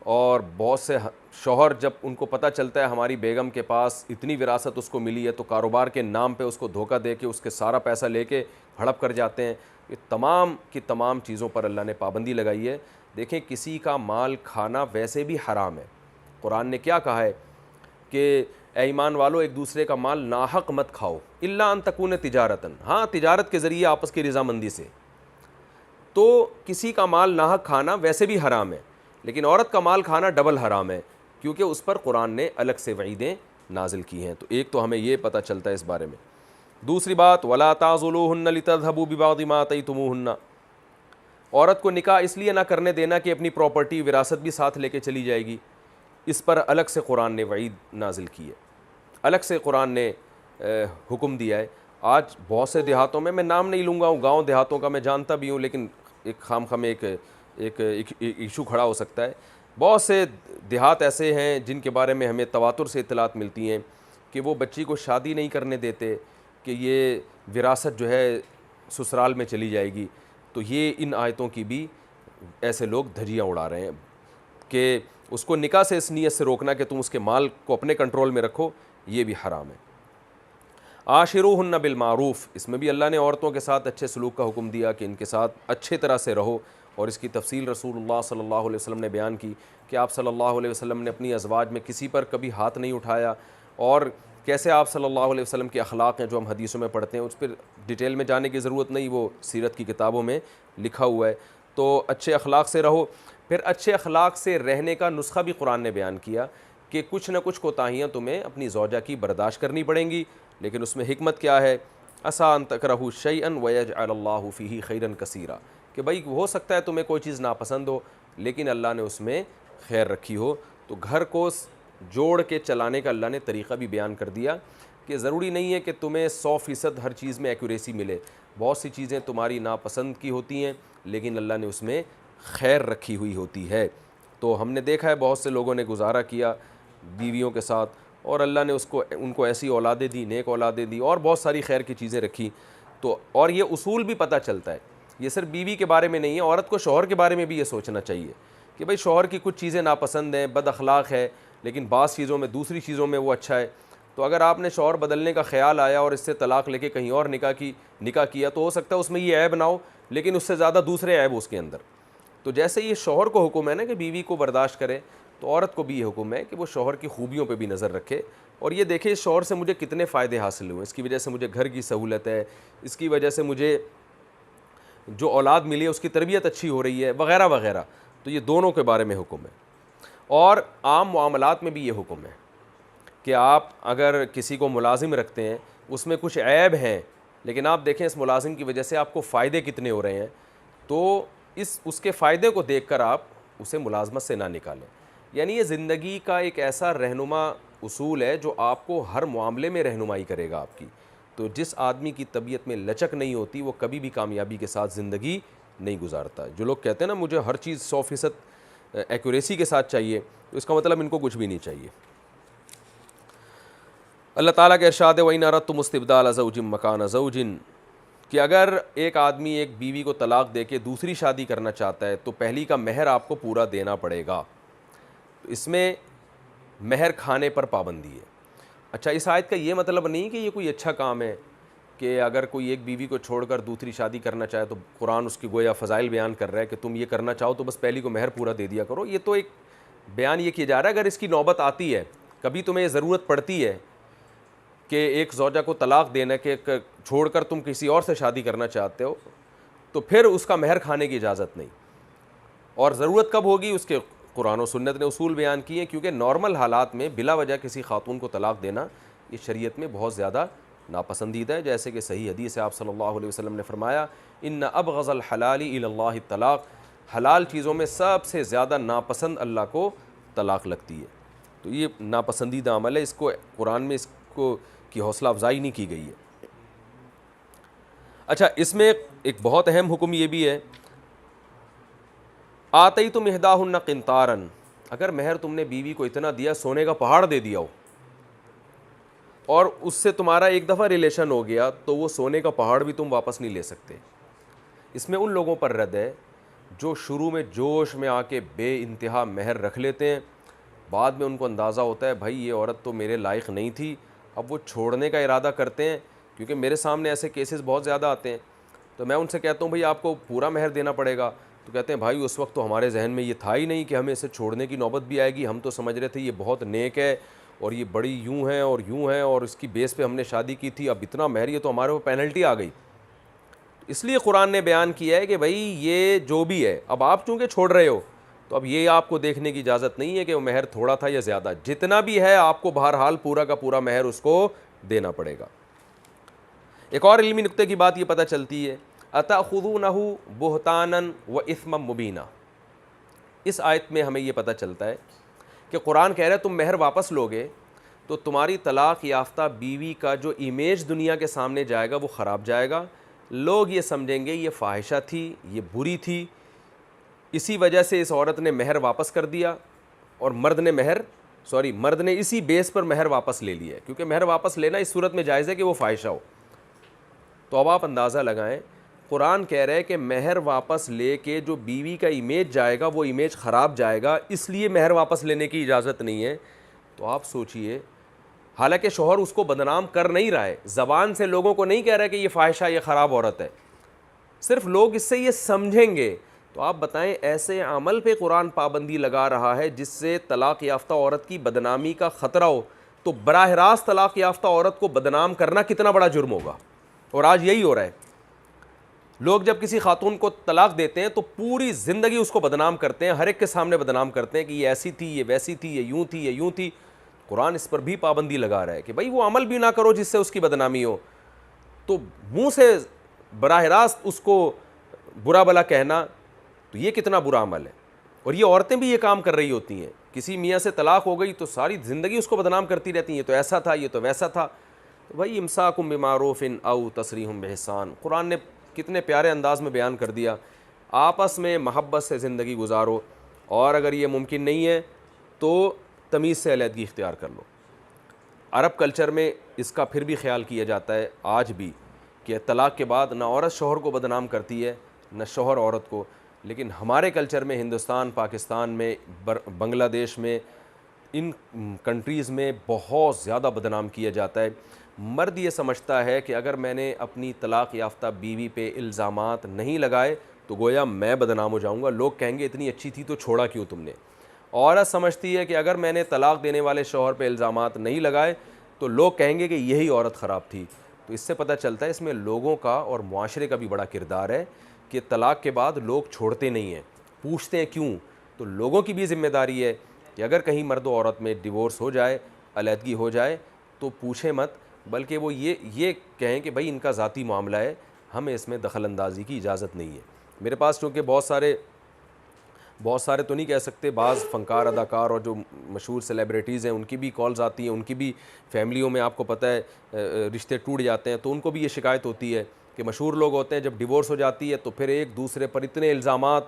Speaker 2: اور بہت سے شوہر جب ان کو پتہ چلتا ہے ہماری بیگم کے پاس اتنی وراثت اس کو ملی ہے تو کاروبار کے نام پہ اس کو دھوکہ دے کے اس کے سارا پیسہ لے کے ہڑپ کر جاتے ہیں۔ یہ تمام کی تمام چیزوں پر اللہ نے پابندی لگائی ہے۔ دیکھیں کسی کا مال کھانا ویسے بھی حرام ہے، قرآن نے کیا کہا ہے کہ اے ایمان والو ایک دوسرے کا مال ناحق مت کھاؤ الا ان تکون تجارتن، ہاں تجارت کے ذریعے آپس کی رضامندی سے۔ تو کسی کا مال ناحق کھانا ویسے بھی حرام ہے، لیکن عورت کا مال کھانا ڈبل حرام ہے، کیونکہ اس پر قرآن نے الگ سے وعیدیں نازل کی ہیں۔ تو ایک تو ہمیں یہ پتہ چلتا ہے اس بارے میں۔ دوسری بات وَلَا تَعْضُلُوهُنَّ لِتَذْهَبُوا بِبَعْضِ مَا آتَيْتُمُوهُنَّ، عورت کو نکاح اس لیے نہ کرنے دینا کہ اپنی پراپرٹی وراثت بھی ساتھ لے کے چلی جائے گی، اس پر الگ سے قرآن نے وعید نازل کی ہے، الگ سے قرآن نے حکم دیا ہے۔ آج بہت سے دیہاتوں میں نام نہیں لوں گا، گاؤں دیہاتوں کا میں جانتا بھی ہوں، لیکن ایک خام میں ایک ایشو کھڑا ہو سکتا ہے۔ بہت سے دیہات ایسے ہیں جن کے بارے میں ہمیں تواتر سے اطلاعات ملتی ہیں کہ وہ بچی کو شادی نہیں کرنے دیتے کہ یہ وراثت جو ہے سسرال میں چلی جائے گی۔ تو یہ ان آیتوں کی بھی ایسے لوگ دھجیاں اڑا رہے ہیں کہ اس کو نکاح سے اس نیت سے روکنا کہ تم اس کے مال کو اپنے کنٹرول میں رکھو، یہ بھی حرام ہے۔ عاشروہن بالمعروف، اس میں بھی اللہ نے عورتوں کے ساتھ اچھے سلوک کا حکم دیا کہ ان کے ساتھ اچھے طرح سے رہو، اور اس کی تفصیل رسول اللہ صلی اللہ علیہ وسلم نے بیان کی کہ آپ صلی اللہ علیہ وسلم نے اپنی ازواج میں کسی پر کبھی ہاتھ نہیں اٹھایا، اور کیسے آپ صلی اللہ علیہ وسلم کے اخلاق ہیں جو ہم حدیثوں میں پڑھتے ہیں، اس پر ڈیٹیل میں جانے کی ضرورت نہیں، وہ سیرت کی کتابوں میں لکھا ہوا ہے۔ تو اچھے اخلاق سے رہو۔ پھر اچھے اخلاق سے رہنے کا نسخہ بھی قرآن نے بیان کیا کہ کچھ نہ کچھ کوتاہیاں تمہیں اپنی زوجہ کی برداشت کرنی پڑیں گی، لیکن اس میں حکمت کیا ہے؟ عسیٰ ان تکرہوا شیئا ویجعل اللہ فیہ خیرا کثیرا، کہ بھائی ہو سکتا ہے تمہیں کوئی چیز ناپسند ہو لیکن اللہ نے اس میں خیر رکھی ہو۔ تو گھر کو جوڑ کے چلانے کا اللہ نے طریقہ بھی بیان کر دیا کہ ضروری نہیں ہے کہ تمہیں 100% ہر چیز میں ایکوریسی ملے، بہت سی چیزیں تمہاری ناپسند کی ہوتی ہیں لیکن اللہ نے اس میں خیر رکھی ہوئی ہوتی ہے۔ تو ہم نے دیکھا ہے بہت سے لوگوں نے گزارا کیا بیویوں کے ساتھ، اور اللہ نے ان کو ایسی اولادیں دی، نیک اولادیں دی، اور بہت ساری خیر کی چیزیں رکھی۔ تو اور یہ اصول بھی پتہ چلتا ہے، یہ صرف بیوی کے بارے میں نہیں ہے، عورت کو شوہر کے بارے میں بھی یہ سوچنا چاہیے کہ بھئی شوہر کی کچھ چیزیں ناپسند ہیں، بد اخلاق ہے، لیکن بعض چیزوں میں دوسری چیزوں میں وہ اچھا ہے۔ تو اگر آپ نے شوہر بدلنے کا خیال آیا اور اس سے طلاق لے کے کہیں اور نکاح کیا تو ہو سکتا ہے اس میں یہ عیب نہ ہو لیکن اس سے زیادہ دوسرے عیب اس کے اندر۔ تو جیسے یہ شوہر کو حکم ہے نا کہ بیوی کو برداشت کرے، تو عورت کو بھی یہ حکم ہے کہ وہ شوہر کی خوبیوں پہ بھی نظر رکھے، اور یہ دیکھے اس شوہر سے مجھے کتنے فائدے حاصل ہوئے، اس کی وجہ سے مجھے گھر کی سہولت ہے، اس کی وجہ سے مجھے جو اولاد ملی ہے اس کی تربیت اچھی ہو رہی ہے، وغیرہ وغیرہ۔ تو یہ دونوں کے بارے میں حکم ہے، اور عام معاملات میں بھی یہ حکم ہے کہ آپ اگر کسی کو ملازم رکھتے ہیں اس میں کچھ عیب ہیں، لیکن آپ دیکھیں اس ملازم کی وجہ سے آپ کو فائدے کتنے ہو رہے ہیں، تو اس کے فائدے کو دیکھ کر آپ اسے ملازمت سے نہ نکالیں. یعنی یہ زندگی کا ایک ایسا رہنما اصول ہے جو آپ کو ہر معاملے میں رہنمائی کرے گا آپ کی. تو جس آدمی کی طبیعت میں لچک نہیں ہوتی وہ کبھی بھی کامیابی کے ساتھ زندگی نہیں گزارتا. جو لوگ کہتے ہیں نا مجھے ہر چیز 100% ایکوریسی کے ساتھ چاہیے، تو اس کا مطلب ان کو کچھ بھی نہیں چاہیے. اللہ تعالیٰ کے ارشاد ہے وَإِنْ أَرَدْتُمُ اسْتِبْدَالَ زَوْجٍ مَكَانَ زَوْجٍ، کہ اگر ایک آدمی ایک بیوی کو طلاق دے کے دوسری شادی کرنا چاہتا ہے تو پہلی کا مہر آپ کو پورا دینا پڑے گا. اس میں مہر کھانے پر پابندی ہے. اچھا، اس آیت کا یہ مطلب نہیں کہ یہ کوئی اچھا کام ہے کہ اگر کوئی ایک بیوی کو چھوڑ کر دوسری شادی کرنا چاہے تو قرآن اس کی گویا فضائل بیان کر رہا ہے کہ تم یہ کرنا چاہو تو بس پہلی کو مہر پورا دے دیا کرو. یہ تو ایک بیان یہ کیا جا رہا ہے اگر اس کی نوبت آتی ہے، کبھی تمہیں یہ ضرورت پڑتی ہے کہ ایک زوجہ کو طلاق دینا کہ چھوڑ کر تم کسی اور سے شادی کرنا چاہتے ہو، تو پھر اس کا مہر کھانے کی اجازت نہیں. اور ضرورت کب ہوگی اس کے قرآن و سنت نے اصول بیان کیے ہیں، کیونکہ نارمل حالات میں بلا وجہ کسی خاتون کو طلاق دینا یہ شریعت میں بہت زیادہ ناپسندیدہ ہے. جیسے کہ صحیح حدیث ہے، آپ صلی اللہ علیہ وسلم نے فرمایا ان ابغض الحلال الی اللہ الطلاق، حلال چیزوں میں سب سے زیادہ ناپسند اللہ کو طلاق لگتی ہے. تو یہ ناپسندیدہ عمل ہے، اس کو قرآن میں اس کو کی حوصلہ افزائی نہیں کی گئی ہے. اچھا، اس میں ایک بہت اہم حکم یہ بھی ہے آتیتم احداہن قنطارا، اگر مہر تم نے بیوی کو اتنا دیا سونے کا پہاڑ دے دیا ہو اور اس سے تمہارا ایک دفعہ ریلیشن ہو گیا تو وہ سونے کا پہاڑ بھی تم واپس نہیں لے سکتے. اس میں ان لوگوں پر رد ہے جو شروع میں جوش میں آ کے بے انتہا مہر رکھ لیتے ہیں، بعد میں ان کو اندازہ ہوتا ہے بھائی یہ عورت تو میرے لائق نہیں تھی، اب وہ چھوڑنے کا ارادہ کرتے ہیں. کیونکہ میرے سامنے ایسے کیسز بہت زیادہ آتے ہیں، تو میں ان سے کہتا ہوں بھائی آپ کو پورا مہر دینا پڑے گا، تو کہتے ہیں بھائی اس وقت تو ہمارے ذہن میں یہ تھا ہی نہیں کہ ہمیں اسے چھوڑنے کی نوبت بھی آئے گی، ہم تو سمجھ رہے تھے یہ بہت نیک ہے اور یہ بڑی یوں ہے اور اس کی بیس پہ ہم نے شادی کی تھی، اب اتنا مہر یہ تو ہمارے اوپر پینلٹی آ گئی. اس لیے قرآن نے بیان کیا ہے کہ بھائی یہ جو بھی ہے، اب آپ چونکہ چھوڑ رہے ہو تو اب یہ آپ کو دیکھنے کی اجازت نہیں ہے کہ وہ مہر تھوڑا تھا یا زیادہ، جتنا بھی ہے آپ کو بہرحال پورا کا پورا مہر اس کو دینا پڑے گا. ایک اور علمی نقطے کی بات یہ پتہ چلتی ہے اتأخذونہ بہتانا و اثما مبینا، اس آیت میں ہمیں یہ پتہ چلتا ہے کہ قرآن کہہ رہا ہے تم مہر واپس لوگے تو تمہاری طلاق یافتہ بیوی کا جو امیج دنیا کے سامنے جائے گا وہ خراب جائے گا. لوگ یہ سمجھیں گے یہ فاحشہ تھی، یہ بری تھی، اسی وجہ سے اس عورت نے مہر واپس کر دیا اور مرد نے اسی بیس پر مہر واپس لے لیا ہے. کیونکہ مہر واپس لینا اس صورت میں جائز ہے کہ وہ فاحشہ ہو. تو اب آپ اندازہ لگائیں، قرآن کہہ رہے ہے کہ مہر واپس لے کے جو بیوی کا امیج جائے گا وہ امیج خراب جائے گا، اس لیے مہر واپس لینے کی اجازت نہیں ہے. تو آپ سوچئے، حالانکہ شوہر اس کو بدنام کر نہیں رہا ہے، زبان سے لوگوں کو نہیں کہہ رہا ہے کہ یہ فاحشہ، یہ خراب عورت ہے، صرف لوگ اس سے یہ سمجھیں گے. تو آپ بتائیں ایسے عمل پہ قرآن پابندی لگا رہا ہے جس سے طلاق یافتہ عورت کی بدنامی کا خطرہ ہو، تو براہ راست طلاق یافتہ عورت کو بدنام کرنا کتنا بڑا جرم ہوگا. اور آج یہی ہو رہا ہے. لوگ جب کسی خاتون کو طلاق دیتے ہیں تو پوری زندگی اس کو بدنام کرتے ہیں، ہر ایک کے سامنے بدنام کرتے ہیں کہ یہ ایسی تھی، یہ ویسی تھی، یہ یوں تھی، یہ یوں تھی. قرآن اس پر بھی پابندی لگا رہا ہے کہ بھائی وہ عمل بھی نہ کرو جس سے اس کی بدنامی ہو، تو منہ سے براہ راست اس کو برا بلا کہنا، تو یہ کتنا برا عمل ہے. اور یہ عورتیں بھی یہ کام کر رہی ہوتی ہیں، کسی میاں سے طلاق ہو گئی تو ساری زندگی اس کو بدنام کرتی رہتی ہیں، یہ تو ایسا تھا، یہ تو ویسا تھا. بھائی امساکم بمعروف او تسریحم بإحسان، قرآن نے کتنے پیارے انداز میں بیان کر دیا. آپس میں محبت سے زندگی گزارو، اور اگر یہ ممکن نہیں ہے تو تمیز سے علیحدگی اختیار کر لو. عرب کلچر میں اس کا پھر بھی خیال کیا جاتا ہے آج بھی کہ طلاق کے بعد نہ عورت شوہر کو بدنام کرتی ہے نہ شوہر عورت کو. لیکن ہمارے کلچر میں ہندوستان، پاکستان میں، بنگلہ دیش میں، ان کنٹریز میں بہت زیادہ بدنام کیا جاتا ہے. مرد یہ سمجھتا ہے کہ اگر میں نے اپنی طلاق یافتہ بیوی پہ الزامات نہیں لگائے تو گویا میں بدنام ہو جاؤں گا، لوگ کہیں گے اتنی اچھی تھی تو چھوڑا کیوں تم نے. عورت سمجھتی ہے کہ اگر میں نے طلاق دینے والے شوہر پہ الزامات نہیں لگائے تو لوگ کہیں گے کہ یہی عورت خراب تھی. تو اس سے پتہ چلتا ہے اس میں لوگوں کا اور معاشرے کا بھی بڑا کردار ہے کہ طلاق کے بعد لوگ چھوڑتے نہیں ہیں، پوچھتے ہیں کیوں. تو لوگوں کی بھی ذمہ داری ہے کہ اگر کہیں مرد و عورت میں ڈیورس ہو جائے، علیحدگی ہو جائے تو پوچھیں مت، بلکہ وہ یہ کہیں کہ بھائی ان کا ذاتی معاملہ ہے، ہمیں اس میں دخل اندازی کی اجازت نہیں ہے۔ میرے پاس چونکہ بہت سارے تو نہیں کہہ سکتے، بعض فنکار، اداکار اور جو مشہور سیلیبریٹیز ہیں ان کی بھی کالز آتی ہیں، ان کی بھی فیملیوں میں آپ کو پتہ ہے رشتے ٹوٹ جاتے ہیں، تو ان کو بھی یہ شکایت ہوتی ہے کہ مشہور لوگ ہوتے ہیں، جب ڈیورس ہو جاتی ہے تو پھر ایک دوسرے پر اتنے الزامات،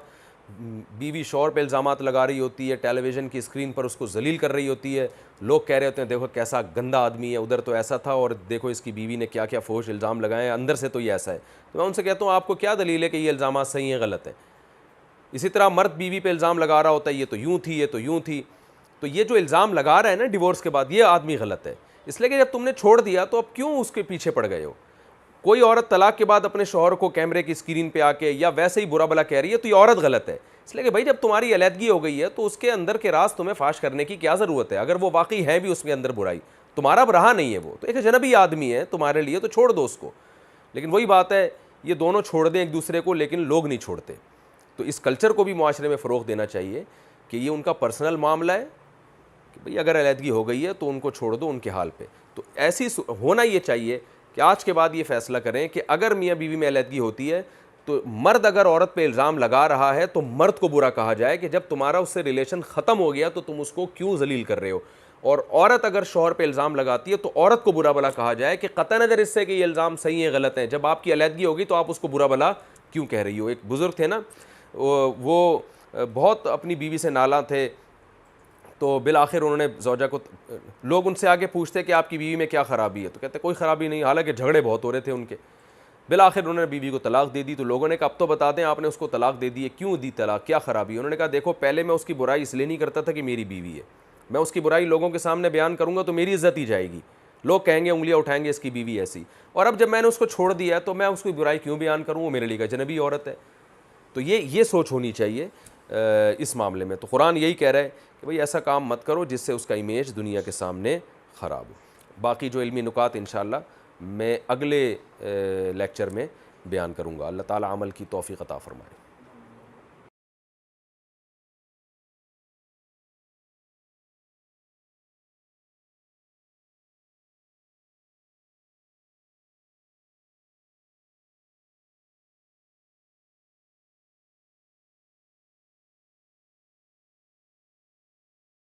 Speaker 2: بیوی شوہر پہ الزامات لگا رہی ہوتی ہے، ٹیلی ویژن کی اسکرین پر اس کو ذلیل کر رہی ہوتی ہے، لوگ کہہ رہے ہوتے ہیں دیکھو کیسا گندا آدمی ہے، ادھر تو ایسا تھا اور دیکھو اس کی بیوی نے کیا کیا فحش الزام لگائے ہیں، اندر سے تو یہ ایسا ہے۔ تو میں ان سے کہتا ہوں آپ کو کیا دلیل ہے کہ یہ الزامات صحیح ہیں غلط ہیں؟ اسی طرح مرد بیوی پہ الزام لگا رہا ہوتا ہے یہ تو یوں تھی، یہ تو یوں تھی، تو یہ جو الزام لگا رہا ہے نا ڈیورس کے بعد، یہ آدمی غلط ہے، اس لیے کہ جب تم نے چھوڑ دیا تو اب کیوں اس کے پیچھے پڑ گئے ہو؟ کوئی عورت طلاق کے بعد اپنے شوہر کو کیمرے کی اسکرین پہ آ کے یا ویسے ہی برا بلا کہہ رہی ہے تو یہ عورت غلط ہے، اس لیے کہ بھائی جب تمہاری علیحدگی ہو گئی ہے تو اس کے اندر کے راز تمہیں فاش کرنے کی کیا ضرورت ہے؟ اگر وہ واقعی ہے بھی اس کے اندر برائی، تمہارا اب رہا نہیں ہے، وہ تو ایک اجنبی آدمی ہے تمہارے لیے، تو چھوڑ دو اس کو۔ لیکن وہی بات ہے، یہ دونوں چھوڑ دیں ایک دوسرے کو، لیکن لوگ نہیں چھوڑتے۔ تو اس کلچر کو بھی معاشرے میں فروغ دینا چاہیے کہ یہ ان کا پرسنل معاملہ ہے کہ بھئی اگر علیحدگی ہو گئی ہے تو ان کو چھوڑ دو ان کے حال پہ۔ تو ایسی ہونا یہ چاہیے کہ آج کے بعد یہ فیصلہ کریں کہ اگر میاں بیوی میں علیحدگی ہوتی ہے تو مرد اگر عورت پہ الزام لگا رہا ہے تو مرد کو برا کہا جائے کہ جب تمہارا اس سے ریلیشن ختم ہو گیا تو تم اس کو کیوں ذلیل کر رہے ہو، اور عورت اگر شوہر پہ الزام لگاتی ہے تو عورت کو برا بلا کہا جائے کہ قطع نظر اس سے کہ یہ الزام صحیح ہیں غلط ہیں، جب آپ کی علیحدگی ہوگی تو آپ اس کو برا بلا کیوں کہہ رہی ہو۔ ایک بزرگ تھے نا، وہ بہت اپنی بیوی سے نالاں تھے، تو بالآخر انہوں نے زوجہ کو، لوگ ان سے آگے پوچھتے کہ آپ کی بیوی میں کیا خرابی ہے، تو کہتے کوئی خرابی نہیں، حالانکہ جھگڑے بہت ہو رہے تھے ان کے۔ بالآخر انہوں نے بیوی کو طلاق دے دی، تو لوگوں نے کہا اب تو بتا دیں آپ نے اس کو طلاق دے دی ہے، کیوں دی طلاق، کیا خرابی ہے؟ انہوں نے کہا دیکھو پہلے میں اس کی برائی اس لیے نہیں کرتا تھا کہ میری بیوی ہے، میں اس کی برائی لوگوں کے سامنے بیان کروں گا تو میری عزت ہی جائے گی، لوگ کہیں گے انگلیاں اٹھائیں گے اس کی بیوی ایسی، اور اب جب میں نے اس کو چھوڑ دیا ہے تو میں اس کی برائی کیوں بیان کروں، وہ میرے لیے اجنبی عورت ہے۔ تو یہ سوچ ہونی چاہیے اس معاملے میں۔ تو قرآن یہی کہہ رہا ہے کہ بھئی ایسا کام مت کرو جس سے اس کا امیج دنیا کے سامنے خراب ہو۔ باقی جو علمی نکات انشاءاللہ میں اگلے لیکچر میں بیان کروں گا۔ اللہ تعالی عمل کی توفیق عطا فرمائے۔